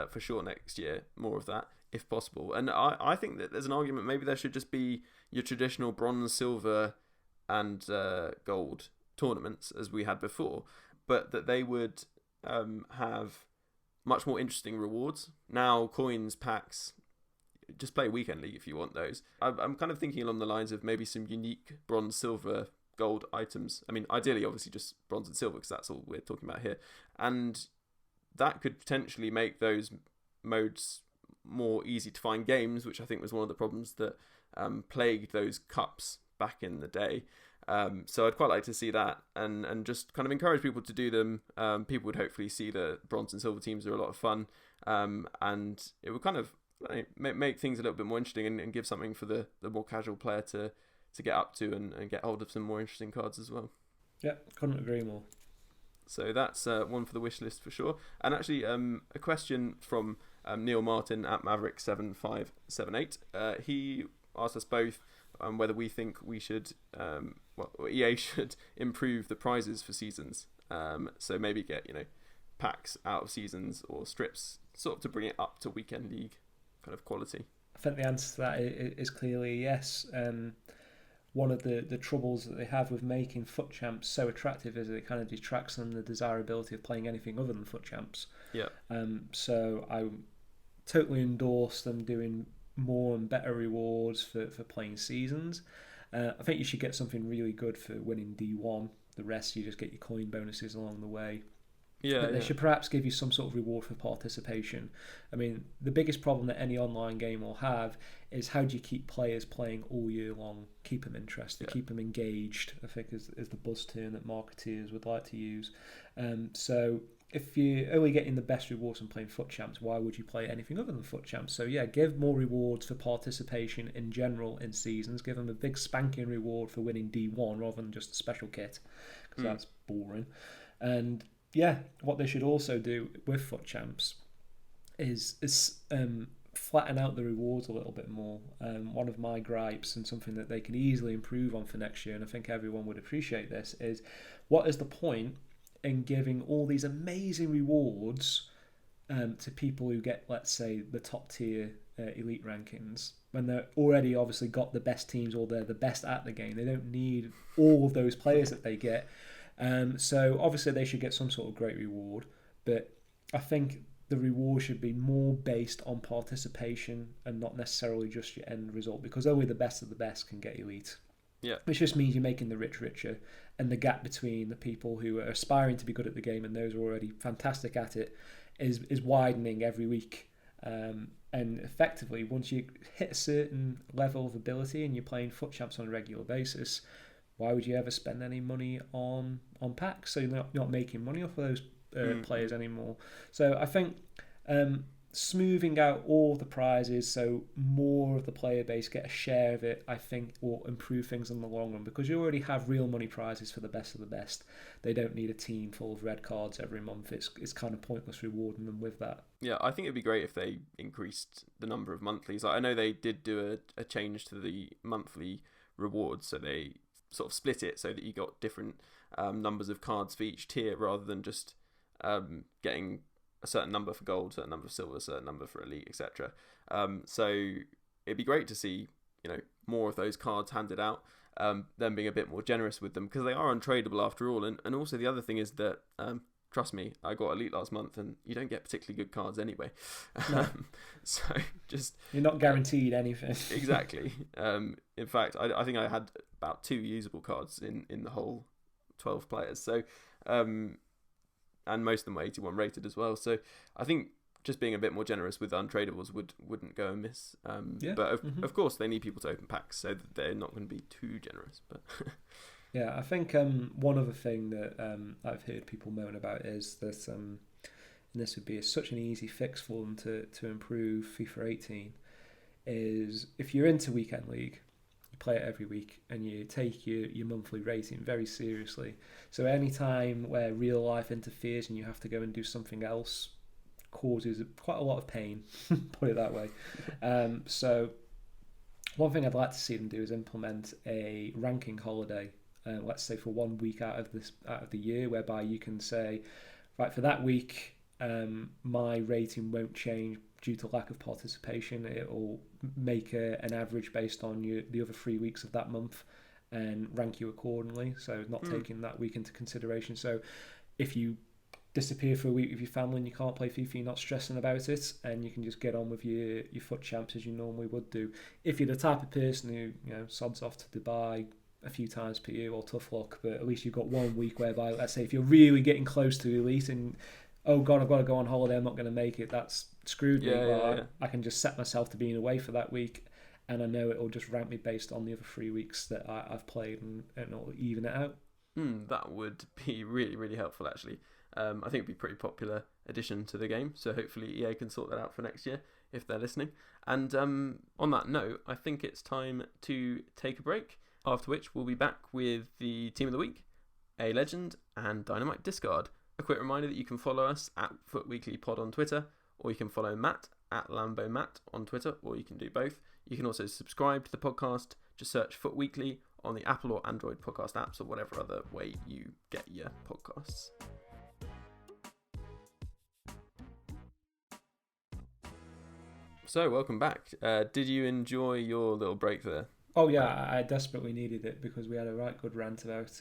for sure next year. More of that, if possible. And I think that there's an argument maybe there should just be your traditional bronze, silver, and gold tournaments as we had before, but that they would have much more interesting rewards. Now, coins, packs, just play Weekend League if you want those. I'm kind of thinking along the lines of maybe some unique bronze, silver, gold items. I mean, ideally, obviously, just bronze and silver because that's all we're talking about here. And that could potentially make those modes more easy to find games, which I think was one of the problems that plagued those cups back in the day. So I'd quite like to see that and just kind of encourage people to do them. People would hopefully see the bronze and silver teams are a lot of fun, and it would kind of make things a little bit more interesting and give something for the more casual player to get up to and get hold of some more interesting cards as well. Yeah, couldn't agree more. So that's one for the wish list for sure. And actually, a question from Neil Martin at Maverick7578. He asked us both whether we think we should, EA should improve the prizes for seasons. So maybe get packs out of seasons or strips, sort of to bring it up to Weekend League kind of quality. I think the answer to that is clearly yes. One of the troubles that they have with making FUT Champs so attractive is that it kind of detracts from the desirability of playing anything other than FUT Champs. Yeah. So I totally endorse them doing more and better rewards for playing seasons. I think you should get something really good for winning D1. The rest you just get your coin bonuses along the way. But they should perhaps give you some sort of reward for participation. I mean, the biggest problem that any online game will have is how do you keep players playing all year long, keep them interested, keep them engaged, I think is the buzz term that marketeers would like to use. So if you're only getting the best rewards from playing FUT Champs, why would you play anything other than FUT Champs? So yeah, give more rewards for participation in general in seasons. Give them a big spanking reward for winning D1 rather than just a special kit, because that's boring. And yeah, what they should also do with FUT Champs is flatten out the rewards a little bit more. One of my gripes and something that they can easily improve on for next year, and I think everyone would appreciate this, is what is the point in giving all these amazing rewards to people who get, let's say, the top tier elite rankings when they're already obviously got the best teams or they're the best at the game. They don't need all of those players that they get. So obviously they should get some sort of great reward, but I think the reward should be more based on participation and not necessarily just your end result, because only the best of the best can get elite. Yeah. Which just means you're making the rich richer, and the gap between the people who are aspiring to be good at the game and those who are already fantastic at it is widening every week. And effectively, once you hit a certain level of ability and you're playing FUT Champs on a regular basis, why would you ever spend any money on packs? So you're not making money off of those players anymore. So I think smoothing out all the prizes so more of the player base get a share of it, I think will improve things in the long run, because you already have real money prizes for the best of the best. They don't need a team full of red cards every month. It's kind of pointless rewarding them with that. Yeah, I think it'd be great if they increased the number of monthlies. Like, I know they did do a change to the monthly rewards, so they sort of split it so that you got different numbers of cards for each tier, rather than just getting a certain number for gold, a certain number for silver, a certain number for elite, etc. So it'd be great to see, more of those cards handed out, them being a bit more generous with them, because they are untradeable after all. And also the other thing is that, trust me, I got elite last month, and you don't get particularly good cards anyway. No. So just you're not guaranteed anything. Exactly. In fact, I think I had about 2 usable cards in the whole 12 players. So. And most of them were 81 rated as well. So I think just being a bit more generous with untradables wouldn't go amiss. But of course, they need people to open packs, so that they're not going to be too generous. But yeah, I think one other thing that I've heard people moan about is that, and this would be such an easy fix for them to improve FIFA 18, is if you're into Weekend League, you play it every week, and you take your monthly rating very seriously. So any time where real life interferes and you have to go and do something else causes quite a lot of pain, put it that way. So one thing I'd like to see them do is implement a ranking holiday, let's say for 1 week out of the year, whereby you can say, right, for that week, my rating won't change due to lack of participation. It will make an average based on the other 3 weeks of that month and rank you accordingly. So not taking that week into consideration. So if you disappear for a week with your family and you can't play FIFA, you're not stressing about it, and you can just get on with your FUT Champs as you normally would do. If you're the type of person who sods off to Dubai a few times per year, or tough luck, but at least you've got 1 week whereby, let's say, if you're really getting close to elite and oh god, I've got to go on holiday, I'm not going to make it, that's screwed me. I can just set myself to being away for that week, and I know it'll just rank me based on the other 3 weeks that I've played, and it'll even it out. That would be really, really helpful, actually. I think it'd be a pretty popular addition to the game, so hopefully EA can sort that out for next year if they're listening. And on that note, I think it's time to take a break, after which we'll be back with the Team of the Week, a Legend, and Dynamite Discard. A quick reminder that you can follow us at FUT Weekly Pod on Twitter, or you can follow Matt at LamboMatt on Twitter, or you can do both. You can also subscribe to the podcast. Just search FUT Weekly on the Apple or Android podcast apps, or whatever other way you get your podcasts. So, welcome back. Did you enjoy your little break there? Oh yeah, I desperately needed it, because we had a right good rant about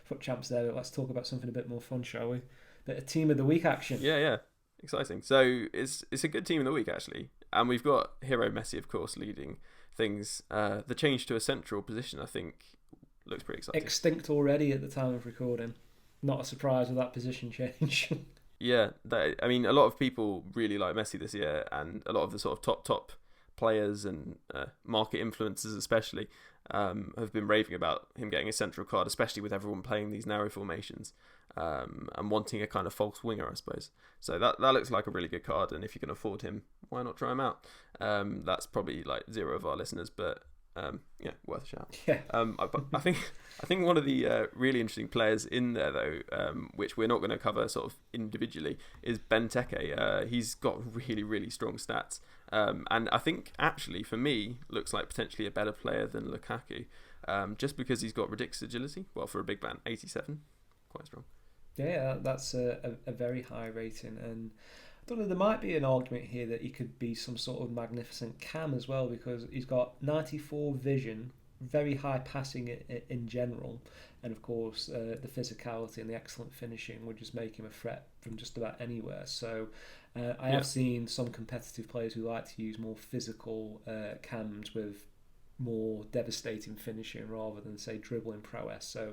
FUT Champs there. Let's talk about something a bit more fun, shall we? Bit of Team of the Week action. Yeah. Exciting. So it's a good Team of the Week, actually. And we've got Hero Messi, of course, leading things. The change to a central position, I think, looks pretty exciting. Extinct already at the time of recording. Not a surprise with that position change. Yeah, a lot of people really like Messi this year, and a lot of the sort of top players and market influencers especially have been raving about him getting a central card, especially with everyone playing these narrow formations and wanting a kind of false winger, I suppose. So that looks like a really good card, and if you can afford him, why not try him out? That's probably like 0 of our listeners, but worth a shout. Yeah. I think one of the really interesting players in there, though, which we're not going to cover sort of individually, is Benteke. He's got really, really strong stats. And I think, actually, for me, looks like potentially a better player than Lukaku, just because he's got ridiculous agility. Well, for a big man, 87. Quite strong. Yeah, that's a very high rating. And I don't know, there might be an argument here that he could be some sort of magnificent cam as well, because he's got 94 vision very high passing in general, and of course the physicality and the excellent finishing would just make him a threat from just about anywhere. So I have seen some competitive players who like to use more physical cams with more devastating finishing rather than, say, dribbling prowess. So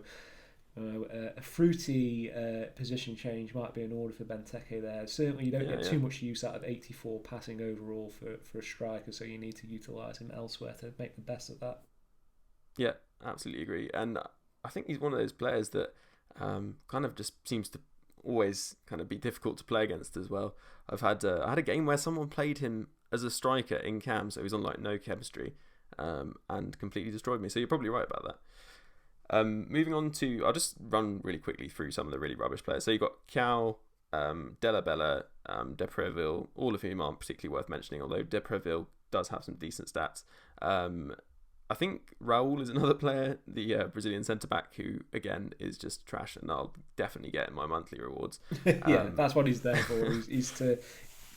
a fruity position change might be in order for Benteke there. Certainly you don't get too much use out of 84 passing overall for a striker, so you need to utilise him elsewhere to make the best of that. Yeah, absolutely agree. And I think he's one of those players that kind of just seems to always kind of be difficult to play against as well. I had a game where someone played him as a striker in cam, so he's on like no chemistry, and completely destroyed me. So you're probably right about that. Moving on to, I'll just run really quickly through some of the really rubbish players. So you've got Cow, Della Bella, Depreville, all of whom aren't particularly worth mentioning, although Depreville does have some decent stats. I think Raul is another player, the Brazilian centre-back, who, again, is just trash, and I'll definitely get in my monthly rewards. That's what he's there for. He's to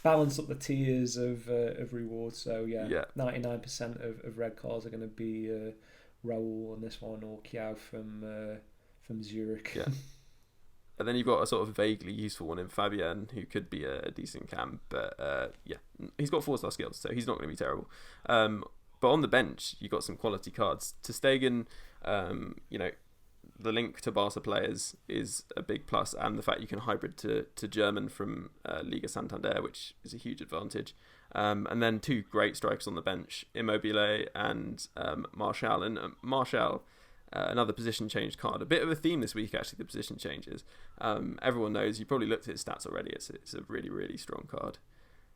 balance up the tiers of rewards. So, 99% of red cards are going to be Raul on this one, or Kiao from Zurich. Yeah. And then you've got a sort of vaguely useful one in Fabian, who could be a decent cam, but he's got 4-star skills, so he's not going to be terrible. But on the bench, you've got some quality cards. Ter Stegen, the link to Barca players is a big plus, and the fact you can hybrid to German from Liga Santander, which is a huge advantage. And then 2 great strikers on the bench, Immobile and Martial. And Martial, another position change card. A bit of a theme this week, actually, the position changes. Everyone knows, you probably looked at his stats already, it's a really, really strong card.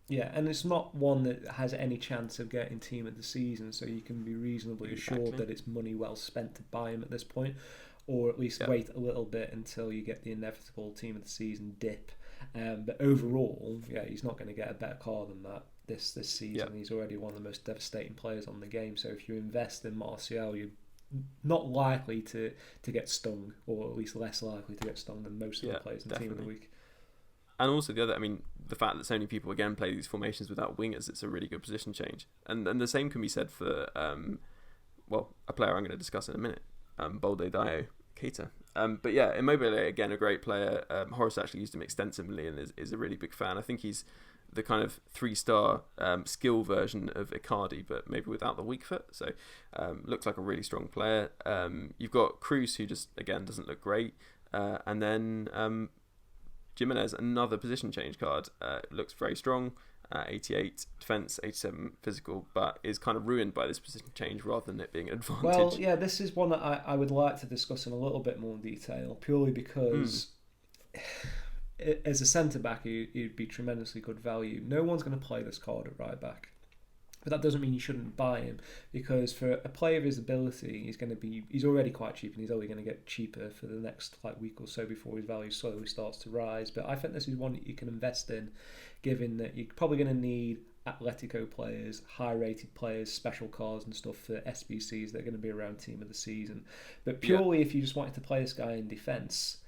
Yeah, and it's not one that has any chance of getting team of the season, so you can be reasonably assured that it's money well spent to buy him at this point, or at least wait a little bit until you get the inevitable team of the season dip. But overall, he's not going to get a better card than that this season. Yep. He's already one of the most devastating players on the game, so if you invest in Martial, you're not likely to get stung, or at least less likely to get stung than most of the players in the team of the week. And also the fact that so many people again play these formations without wingers, it's a really good position change. And the same can be said for a player I'm going to discuss in a minute, Balde Dio Keita. But yeah, Immobile, again, a great player. Horace actually used him extensively and is a really big fan. I think he's the kind of 3-star skill version of Icardi, but maybe without the weak foot. So looks like a really strong player. You've got Cruz, who just, again, doesn't look great. And then Jimenez, another position change card, looks very strong, 88 defense, 87 physical, but is kind of ruined by this position change rather than it being an advantage. Well, yeah, this is one that I would like to discuss in a little bit more detail, purely because as a centre-back, he'd be tremendously good value. No one's going to play this card at right-back. But that doesn't mean you shouldn't buy him, because for a player of his ability, he's already quite cheap, and he's only going to get cheaper for the next week or so before his value slowly starts to rise. But I think this is one that you can invest in, given that you're probably going to need Atletico players, high-rated players, special cards and stuff for SBCs that are going to be around team of the season. But purely if you just wanted to play this guy in defence,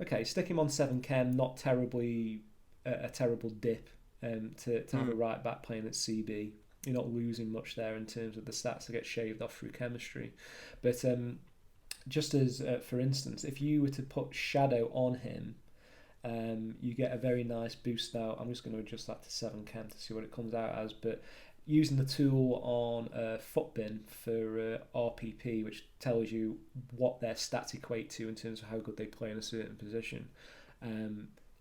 okay, stick him on 7 chem, not terribly a terrible dip to have a right-back playing at CB. You're not losing much there in terms of the stats that get shaved off through chemistry. But just as, for instance, if you were to put Shadow on him, you get a very nice boost now. I'm just going to adjust that to 7 chem to see what it comes out as. But using the tool on Footbin for RPP, which tells you what their stats equate to in terms of how good they play in a certain position,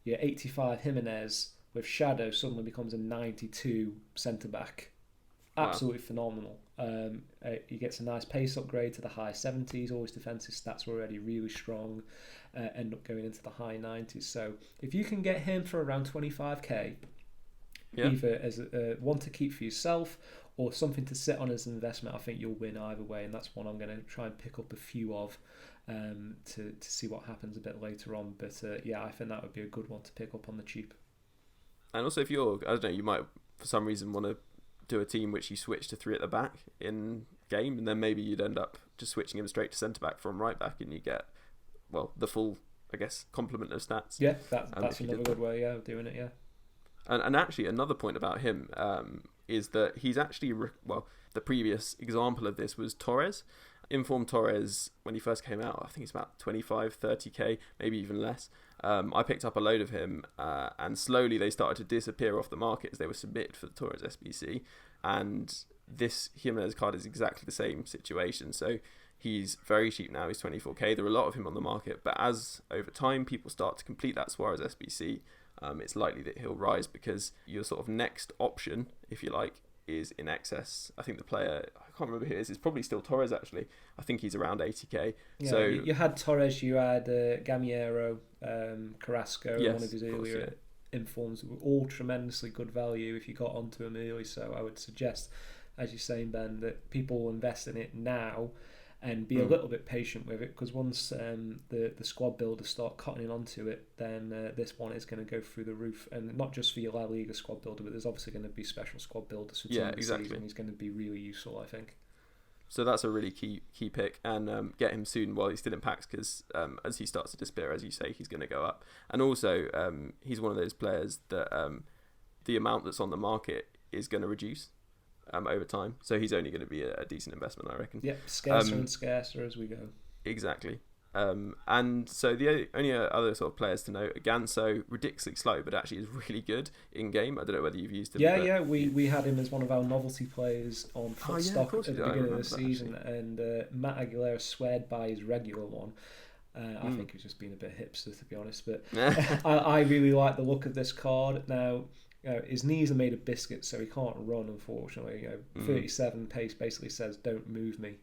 85 Jimenez with Shadow suddenly becomes a 92 centre-back. Absolutely phenomenal. He gets a nice pace upgrade to the high 70s. All his defensive stats were already really strong. End up going into the high 90s. So if you can get him for around 25k, either as one to keep for yourself or something to sit on as an investment, I think you'll win either way. And that's one I'm going to try and pick up a few of to see what happens a bit later on. But I think that would be a good one to pick up on the cheap. And also, if you're, I don't know, you might for some reason want to do a team which you switch to 3 at the back in game, and then maybe you'd end up just switching him straight to centre back from right back, and you get the full, I guess, complement of stats. Yeah, that's another good way of doing it. Yeah, and actually another point about him is that he's actually the previous example of this was Torres, Informed Torres, when he first came out, I think it's about 25, 30k, maybe even less. I picked up a load of him, and slowly they started to disappear off the market as they were submitted for the Torres SBC. And this Jimenez card is exactly the same situation. So he's very cheap now. He's 24k. There are a lot of him on the market, but as over time people start to complete that Suarez SBC, it's likely that he'll rise, because your sort of next option, if you like, is in excess. I think the player, I can't remember who it is, it's probably still Torres actually. I think he's around 80k. Yeah, so you had Torres, you had Gamiero, Carrasco, yes, one of his earlier informs, were all tremendously good value if you got onto them early. So I would suggest, as you're saying, Ben, that people will invest in it now and be a little bit patient with it, because once the squad builders start cottoning onto it, then this one is going to go through the roof. And not just for your La Liga squad builder, but there's obviously going to be special squad builders for team of the season. He's going to be really useful, I think. So that's a really key pick, and get him soon while he's still in packs, because as he starts to disappear, as you say, he's going to go up. And also, he's one of those players that the amount that's on the market is going to reduce over time. So he's only going to be a decent investment, I reckon. Yep, scarcer and scarcer as we go. Exactly. And so the only other sort of players to note, Ganso, ridiculously slow, but actually is really good in game. I don't know whether you've used him. Yeah, we had him as one of our novelty players on FUTStock at the beginning of the season, and Matt Aguilera sweared by his regular one. I think he's just been a bit hipster, to be honest, but I really like the look of this card. Now, his knees are made of biscuits, so he can't run, unfortunately. 37 pace basically says, don't move me.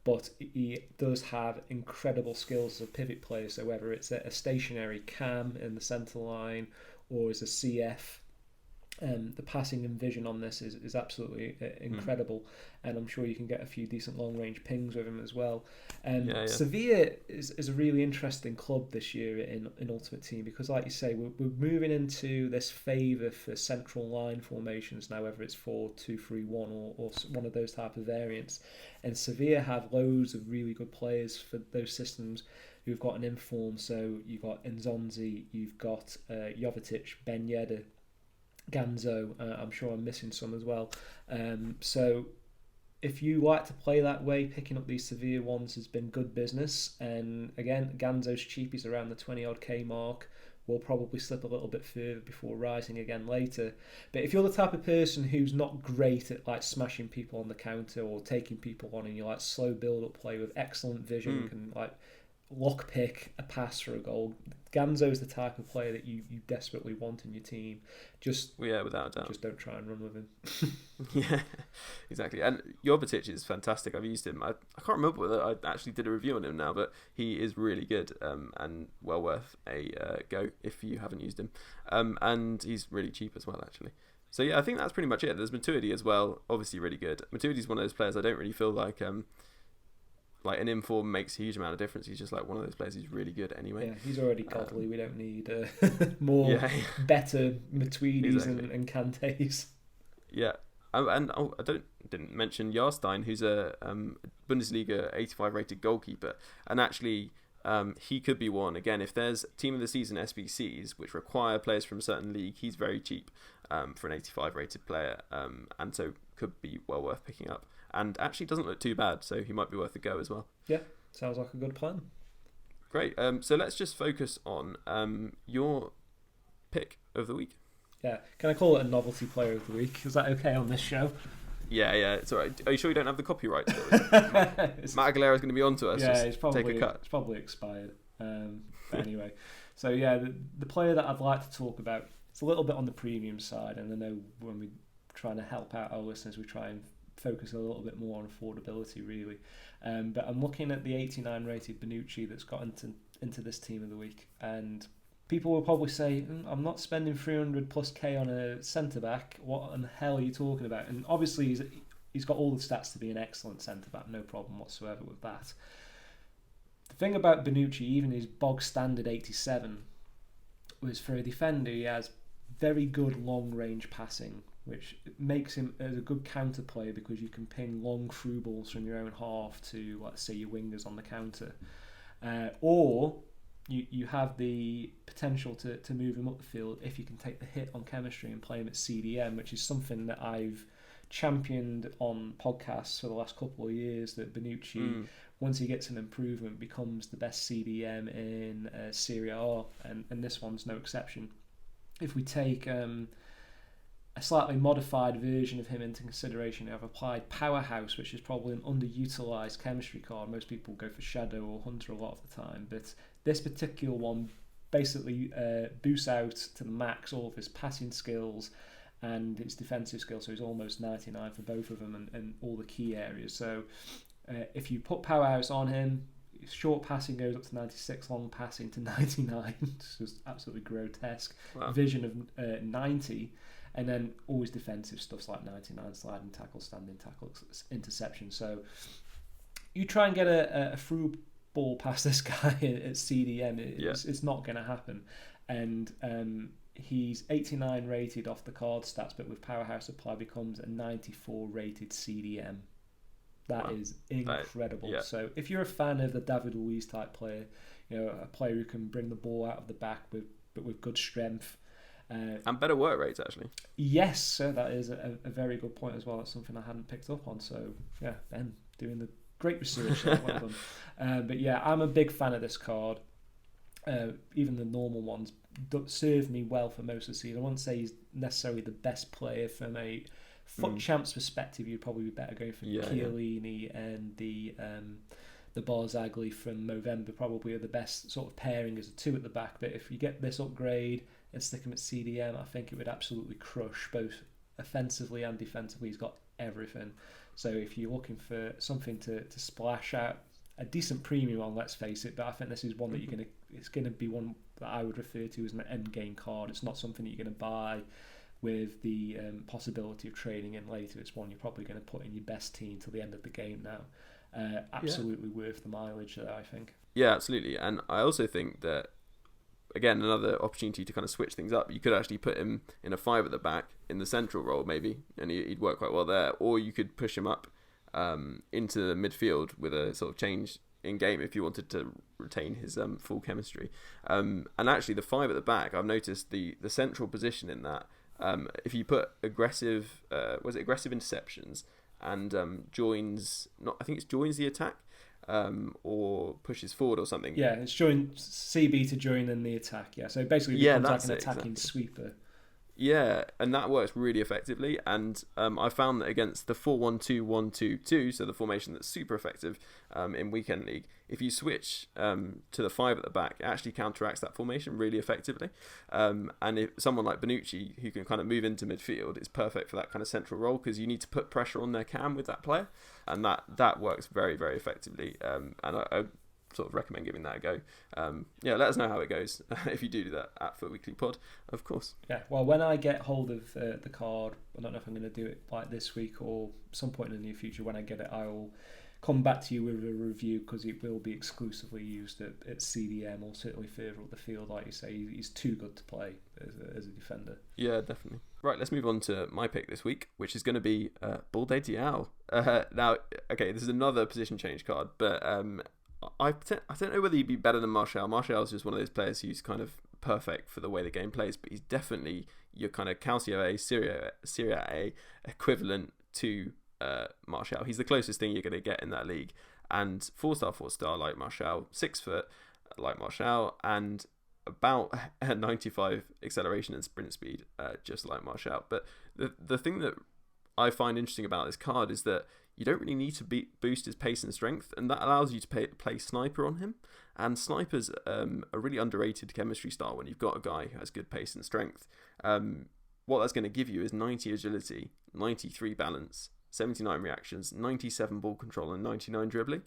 But he does have incredible skills as a pivot player, so whether it's a stationary cam in the centre line or as a CF, the passing and vision on this is absolutely incredible, and I'm sure you can get a few decent long range pings with him as well. Sevilla is a really interesting club this year in Ultimate Team, because like you say, we're moving into this favour for central line formations now, whether it's 4-2-3-1 or one of those type of variants, and Sevilla have loads of really good players for those systems who've got an inform. So you've got Nzonzi, you've got Jovetic, Ben Yedder, Ganzo, I'm sure I'm missing some as well. So if you like to play that way, picking up these Sevilla ones has been good business. And again, Ganzo's cheap, he's around the 20 odd K mark. Will probably slip a little bit further before rising again later. But if you're the type of person who's not great at like smashing people on the counter or taking people on, and you like slow build up play with excellent vision, can like lockpick a pass for a goal, Ganzo is the type of player that you desperately want in your team. Without a doubt. Just don't try and run with him. Yeah, exactly. And Jovetic is fantastic. I've used him. I can't remember whether I actually did a review on him now, but he is really good, and well worth a go if you haven't used him. And he's really cheap as well, actually. So yeah, I think that's pretty much it. There's Matuidi as well, obviously really good. Matuidi's one of those players I don't really feel like an inform makes a huge amount of difference. He's just like one of those players who's really good anime. Yeah, he's already godly. We don't need more better Matuidis and Kantes. Yeah, and I didn't mention Jarstein, who's a Bundesliga 85 rated goalkeeper, and actually he could be one. Again, if there's team of the season SBCs which require players from a certain league, he's very cheap for an 85 rated player, and so could be well worth picking up. And actually doesn't look too bad, so he might be worth a go as well. Yeah, sounds like a good plan. Great. So let's just focus on your pick of the week. Yeah. Can I call it a novelty player of the week? Is that okay on this show? Yeah, it's all right. Are you sure you don't have the copyright still? Matt Aguilera is going to be on to us. Yeah, just it's probably, take a cut. It's probably expired. But anyway, so yeah, the player that I'd like to talk about, it's a little bit on the premium side, and I know when we're trying to help out our listeners, we try and focus a little bit more on affordability, really. But I'm looking at the 89 rated Bonucci that's got into this team of the week, and people will probably say, I'm not spending 300 plus K on a centre back. What in the hell are you talking about? And obviously he's got all the stats to be an excellent centre back, no problem whatsoever with that. The thing about Bonucci, even his bog standard 87, was for a defender he has very good long range passing, which makes him as a good counter player because you can ping long through balls from your own half to, let's say, your wingers on the counter. Or you have the potential to move him up the field if you can take the hit on chemistry and play him at CDM, which is something that I've championed on podcasts for the last couple of years that Bonucci, once he gets an improvement, becomes the best CDM in Serie A, and this one's no exception. If we take a slightly modified version of him into consideration, I've applied Powerhouse, which is probably an underutilised chemistry card. Most people go for Shadow or Hunter a lot of the time, but this particular one basically boosts out to the max all of his passing skills and his defensive skills, so he's almost 99 for both of them and all the key areas. So if you put Powerhouse on him, short passing goes up to 96, long passing to 99. It's just absolutely grotesque. Wow. Vision of 90. And then always defensive stuff like 99, sliding tackle, standing tackle, interception. So you try and get a through ball past this guy at CDM, it's not going to happen. And he's 89 rated off the card stats, but with Powerhouse Supply becomes a 94 rated CDM. That is incredible. So if you're a fan of the David Luiz type player, a player who can bring the ball out of the back but with good strength, and better work rates, actually. Yes, so that is a very good point as well. That's something I hadn't picked up on. So, yeah, Ben doing the great research there. Well done. But yeah, I'm a big fan of this card. Even the normal ones serve me well for most of the season. I wouldn't say he's necessarily the best player from a FUT Champs perspective. You'd probably be better going for Chiellini and the Barzagli from Movember probably are the best sort of pairing as a two at the back. But if you get this upgrade and stick him at CDM, I think it would absolutely crush both offensively and defensively. He's got everything. So if you're looking for something to splash out a decent premium on, let's face it, but I think this is one that it's gonna be one that I would refer to as an end game card. It's not something that you're gonna buy with the possibility of trading in later. It's one you're probably going to put in your best team till the end of the game now. Absolutely worth the mileage there, I think. Yeah, absolutely. And I also think that, again, another opportunity to kind of switch things up. You could actually put him in a 5 at the back in the central role, maybe, and he'd work quite well there. Or you could push him up into the midfield with a sort of change in game if you wanted to retain his full chemistry. And actually, the 5 at the back, I've noticed the central position in that. If you put aggressive interceptions and joins the attack or pushes forward or something. Yeah, it's join CB to join in the attack. Yeah, so basically becomes like an attacking sweeper. Yeah, and that works really effectively. And I found that against the 4-1-2-1-2-2, so the formation that's super effective in Weekend League, if you switch to the 5 at the back, it actually counteracts that formation really effectively. And if someone like Bonucci, who can kind of move into midfield, is perfect for that kind of central role because you need to put pressure on their cam with that player, and that works very, very effectively. And I sort of recommend giving that a go. Let us know how it goes if you do that at FUT Weekly Pod, of course. Yeah, well, when I get hold of the card, I don't know if I'm going to do it like this week or some point in the near future. When I get it, I will come back to you with a review because it will be exclusively used at CDM or certainly further up the field. Like you say, he's too good to play as a defender. Yeah, definitely. Right, let's move on to my pick this week, which is going to be Balde Diao. Now, okay, this is another position change card, but I don't know whether he'd be better than Martial. Martial is just one of those players who's kind of perfect for the way the game plays, but he's definitely your kind of Calcio A, Serie A equivalent to Martial. He's the closest thing you're going to get in that league. And 4-star like Martial, 6 foot like Martial, and about 95 acceleration and sprint speed, just like Martial. But the thing that I find interesting about this card is that you don't really need to boost his pace and strength, and that allows you to play Sniper on him. And Sniper's a really underrated chemistry style when you've got a guy who has good pace and strength. What that's going to give you is 90 agility, 93 balance, 79 reactions, 97 ball control, and 99 dribbling.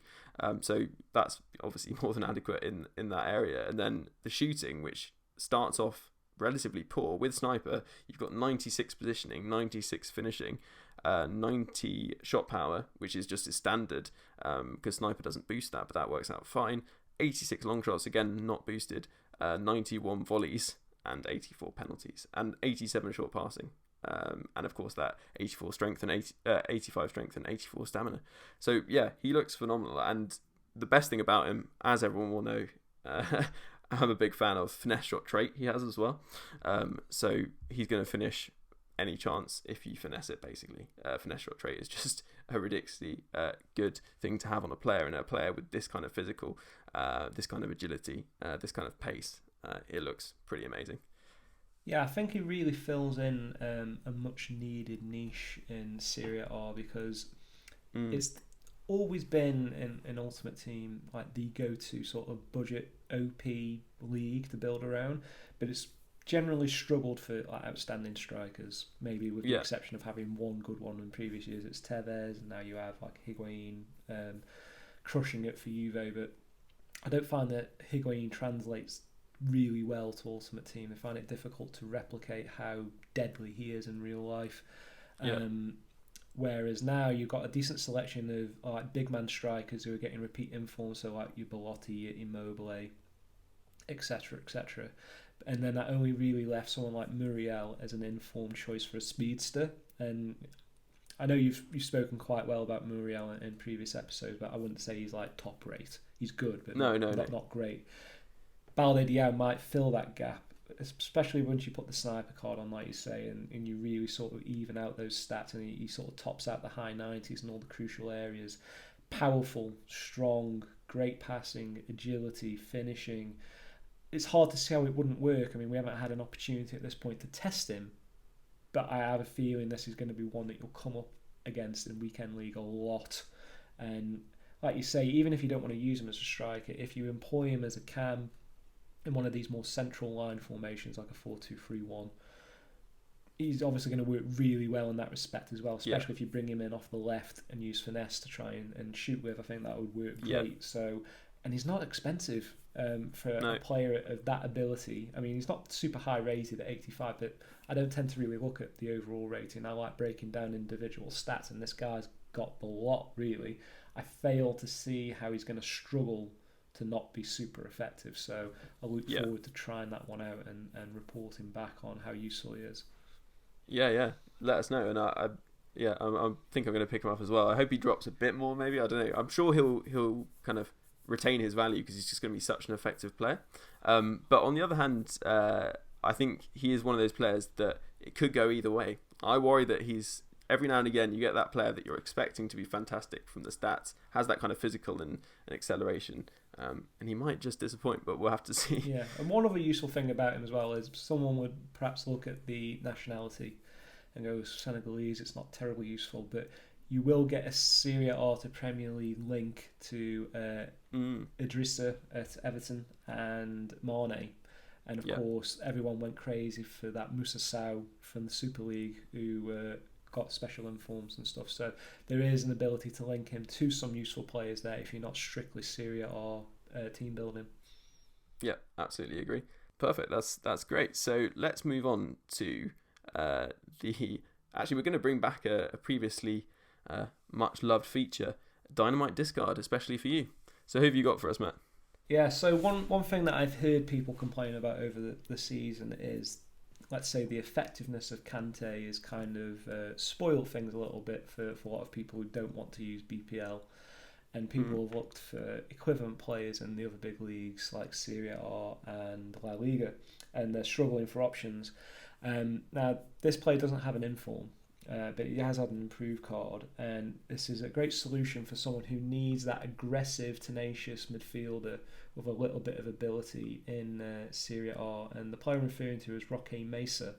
So that's obviously more than adequate in that area. And then the shooting, which starts off relatively poor. With Sniper, you've got 96 positioning, 96 finishing, 90 shot power, which is just his standard because Sniper doesn't boost that, but that works out fine. 86 long shots, again not boosted, 91 volleys and 84 penalties, and 87 short passing. And of course that 84 strength and 85 strength and 84 stamina. So yeah, he looks phenomenal. And the best thing about him, as everyone will know, I'm a big fan of finesse shot trait he has as well. So he's going to finish any chance if you finesse it, basically. Finesse shot trait is just a ridiculously good thing to have on a player, and a player with this kind of physical, this kind of agility, this kind of pace. It looks pretty amazing. Yeah, I think he really fills in a much needed niche in Serie A, because it's always been in Ultimate Team like the go-to sort of budget OP league to build around, but it's generally struggled for like outstanding strikers, maybe with the exception of having one good one in previous years. It's Tevez, and now you have like Higuain crushing it for Juve, but I don't find that Higuain translates really well to Ultimate Team. I find it difficult to replicate how deadly he is in real life. Whereas now you've got a decent selection of like big man strikers who are getting repeat informs, so like your Belotti, your Immobile, etc., etc. And then that only really left someone like Muriel as an informed choice for a speedster. And I know you've spoken quite well about Muriel in previous episodes, but I wouldn't say he's like top rate. He's good, but not great. Balde Diao might fill that gap, especially once you put the sniper card on, like you say, and you really sort of even out those stats, and he sort of tops out the high 90s in all the crucial areas. Powerful, strong, great passing, agility, finishing. It's hard to see how it wouldn't work. I mean, we haven't had an opportunity at this point to test him, but I have a feeling this is going to be one that you'll come up against in Weekend League a lot. And like you say, even if you don't want to use him as a striker, if you employ him as a cam in one of these more central line formations like a 4-2-3-1, he's obviously going to work really well in that respect as well, especially if you bring him in off the left and use finesse to try and shoot with. I think that would work great. So, and he's not expensive for a player of that ability. I mean, he's not super high rated at 85, but I don't tend to really look at the overall rating. I like breaking down individual stats, and this guy's got the lot, really. I fail to see how he's going to struggle to not be super effective. So I look forward to trying that one out and reporting back on how useful he is. Yeah. Let us know. And I think I'm going to pick him up as well. I hope he drops a bit more, maybe. I don't know. I'm sure he'll kind of retain his value because he's just going to be such an effective player. But on the other hand, I think he is one of those players that it could go either way. I worry that he's every now and again you get that player that you're expecting to be fantastic from the stats, has that kind of physical and acceleration, and he might just disappoint, but we'll have to see. Yeah, and one other useful thing about him as well is someone would perhaps look at the nationality and go, Senegalese, it's not terribly useful, but you will get a Serie A to Premier League link to Idrissa at Everton and Mane. And of course, everyone went crazy for that Moussa Sow from the Super League who got special informs and stuff. So there is an ability to link him to some useful players there if you're not strictly Serie A team building. Yeah, absolutely agree. Perfect. That's great. So let's move on to Actually, we're going to bring back a previously much loved feature, Dynamite Discard, especially for you. So who have you got for us, Matt? Yeah, so one thing that I've heard people complain about over the season is, let's say, the effectiveness of Kante is kind of spoiled things a little bit for a lot of people who don't want to use BPL. And people have looked for equivalent players in the other big leagues like Serie A and La Liga, and they're struggling for options. Now, this player doesn't have an inform, but he has had an improved card, and this is a great solution for someone who needs that aggressive, tenacious midfielder with a little bit of ability in Serie A. And the player I'm referring to is Roque Mesa,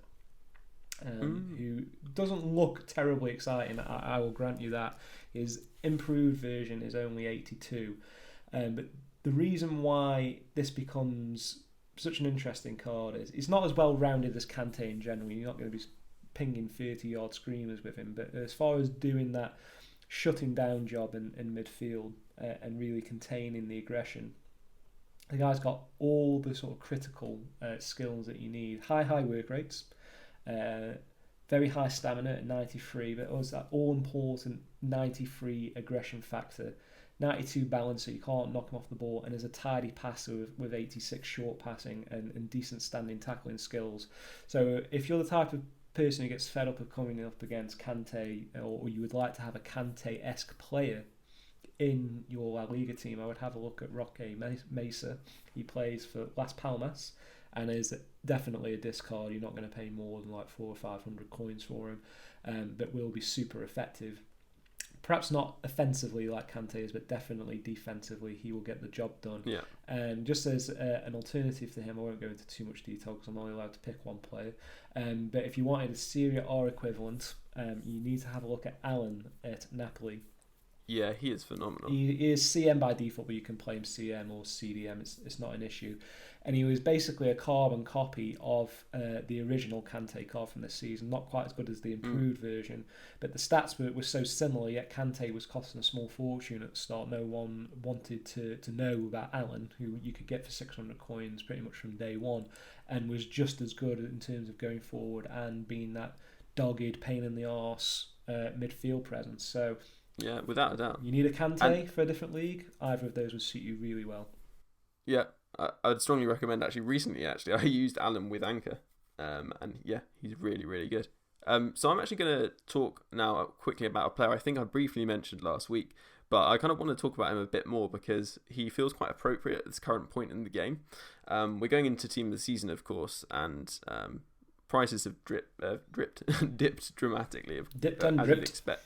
who doesn't look terribly exciting. I will grant you that. His improved version is only 82, but the reason why this becomes such an interesting card is he's not as well rounded as Kante in general. You're not going to be pinging 30-yard screamers with him, but as far as doing that shutting down job in midfield and really containing the aggression, the guy's got all the sort of critical skills that you need. High work rates, very high stamina at 93, but also that all-important 93 aggression factor, 92 balance, so you can't knock him off the ball, and is a tidy passer with 86 short passing and decent standing tackling skills. So if you're the type of person who gets fed up of coming up against Kante, or you would like to have a Kante-esque player in your La Liga team, I would have a look at Roque Mesa. He plays for Las Palmas, and is definitely a discard. You're not going to pay more than like 400 or 500 coins for him, but will be super effective. Perhaps not offensively like Kante is, but definitely defensively he will get the job done. Yeah. And just as an alternative to him, I won't go into too much detail because I'm only allowed to pick one player. But if you wanted a Serie A equivalent, you need to have a look at Alan at Napoli. Yeah, he is phenomenal. He is CM by default, but you can play him CM or CDM. It's not an issue. And he was basically a carbon copy of the original Kante card from this season. Not quite as good as the improved version, but the stats were so similar, yet Kante was costing a small fortune at the start. No one wanted to know about Alan, who you could get for 600 coins pretty much from day one, and was just as good in terms of going forward and being that dogged, pain in the arse midfield presence. So... yeah, without a doubt. You need a Kante for a different league. Either of those would suit you really well. Yeah, I'd strongly recommend recently I used Alan with Anchor. And yeah, he's really, really good. So I'm actually going to talk now quickly about a player I think I briefly mentioned last week, but I kind of want to talk about him a bit more because he feels quite appropriate at this current point in the game. We're going into Team of the Season, of course, and prices have dipped dramatically. Dipped and as dripped. you'd expect.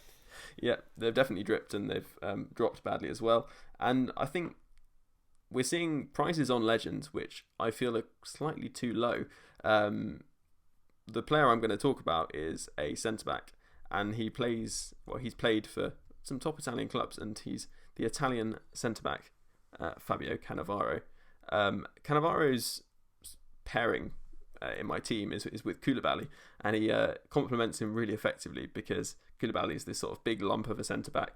Yeah, they've definitely dripped and they've dropped badly as well. And I think we're seeing prices on Legends which I feel are slightly too low. The player I'm going to talk about is a centre-back, and he's played for some top Italian clubs, and he's the Italian centre-back, Fabio Cannavaro. Cannavaro's pairing in my team is with Koulibaly, and he complements him really effectively because Koulibaly is this sort of big lump of a centre-back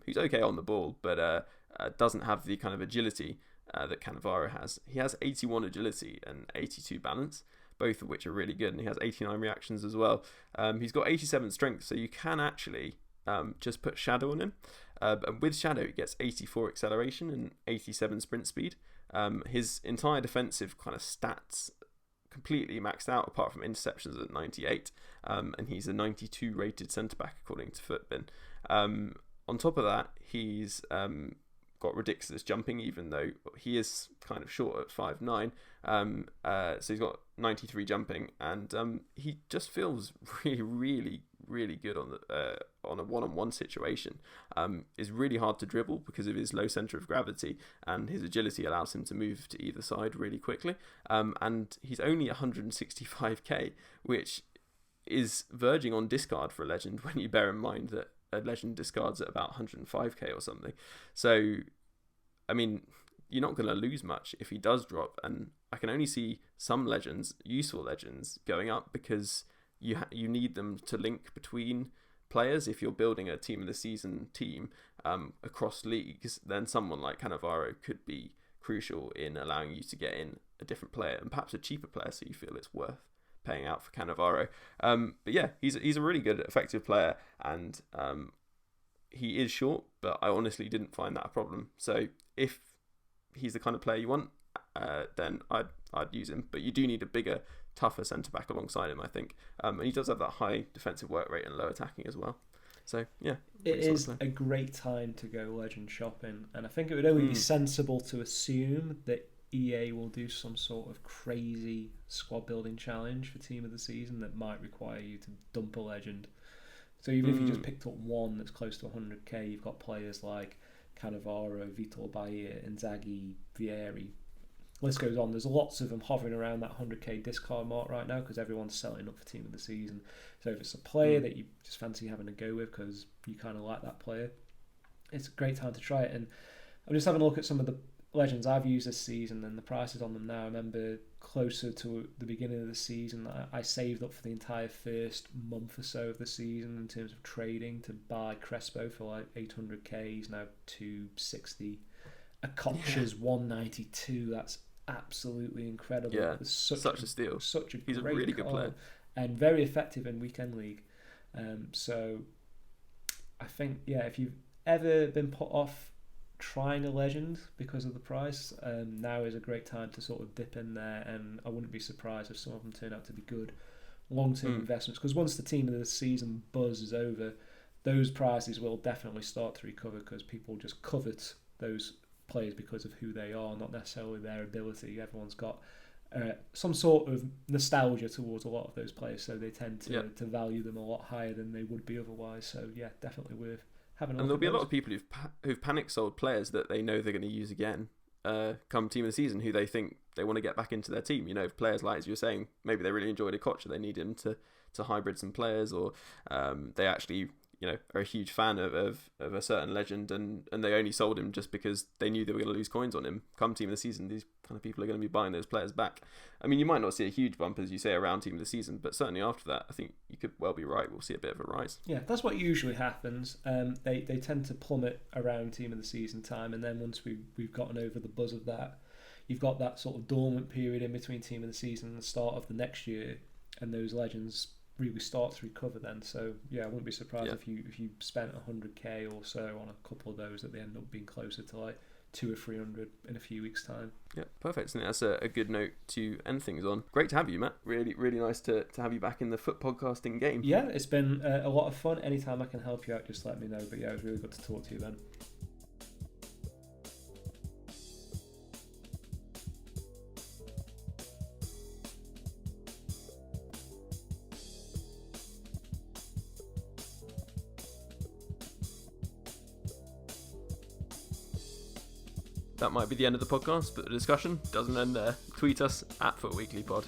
who's okay on the ball, but doesn't have the kind of agility that Cannavaro has. He has 81 agility and 82 balance, both of which are really good, and he has 89 reactions as well. He's got 87 strength, so you can actually just put Shadow on him. And with Shadow, he gets 84 acceleration and 87 sprint speed. His entire defensive kind of stats completely maxed out apart from interceptions at 98, and he's a 92 rated centre-back according to FUTBin. On top of that, he's got ridiculous jumping, even though he is kind of short at 5'9". So he's got 93 jumping, and he just feels really, really, really good on a one-on-one situation. Is really hard to dribble because of his low centre of gravity, and his agility allows him to move to either side really quickly. And he's only 165k, which is verging on discard for a legend when you bear in mind that a legend discards at about 105k or something. So, I mean, you're not going to lose much if he does drop, and I can only see some legends, useful legends, going up because you need them to link between players. If you're building a team of the season team across leagues, then someone like Cannavaro could be crucial in allowing you to get in a different player and perhaps a cheaper player, so you feel it's worth paying out for Cannavaro. But yeah, he's a really good, effective player, and he is short, but I honestly didn't find that a problem. So if he's the kind of player you want, then I'd use him. But you do need a bigger, tougher centre-back alongside him, I think. And he does have that high defensive work rate and low attacking as well. So, yeah. It is a great time to go legend shopping. And I think it would only be sensible to assume that EA will do some sort of crazy squad building challenge for Team of the Season that might require you to dump a legend. So even if you just picked up one that's close to 100k, you've got players like Cannavaro, Vitor Bahia, Inzaghi, Vieri. List goes on. There's lots of them hovering around that 100k discard mark right now because everyone's selling up for Team of the Season. So if it's a player that you just fancy having a go with because you kind of like that player, it's a great time to try it. And I'm just having a look at some of the legends I've used this season and the prices on them now. I remember closer to the beginning of the season, I saved up for the entire first month or so of the season in terms of trading to buy Crespo for like 800k. He's now 260. Akocha's 192. That's absolutely incredible. Yeah, such a steal. He's a really good player and very effective in weekend league. So I think, yeah, if you've ever been put off trying a legend because of the price, now is a great time to sort of dip in there, and I wouldn't be surprised if some of them turn out to be good long-term investments, because once the Team of the Season buzz is over, those prices will definitely start to recover because people just covet those players because of who they are, not necessarily their ability. Everyone's got some sort of nostalgia towards a lot of those players, so they tend to, Yeah. to value them a lot higher than they would be otherwise. So yeah, definitely worth having a look. And there'll at be a lot those. of people who've panic sold players that they know they're going to use again come team of the season, who they think they want to get back into their team. You know, players like, as you were saying, maybe they really enjoyed Okocha, they need him to hybrid some players, or they actually, you know, are a huge fan of a certain legend, and they only sold him just because they knew they were going to lose coins on him. Come team of the season, these kind of people are going to be buying those players back. I mean, you might not see a huge bump, as you say, around team of the season, but certainly after that, I think you could well be right. We'll see a bit of a rise. Yeah, that's what usually happens. They tend to plummet around team of the season time, and then once we've gotten over the buzz of that, you've got that sort of dormant period in between team of the season and the start of the next year, and those legends really start to recover then. So yeah, I wouldn't be surprised if you spent 100k or so on a couple of those, that they end up being closer to like 200 or 300 in a few weeks' time. Yeah, perfect. I think that's a good note to end things on. Great to have you, Matt. Really, really nice to have you back in the FUT podcasting game. Yeah, it's been a lot of fun. Anytime I can help you out, just let me know. But yeah, it was really good to talk to you then. That might be the end of the podcast, but the discussion doesn't end there. Tweet us at FUTWeeklyPod.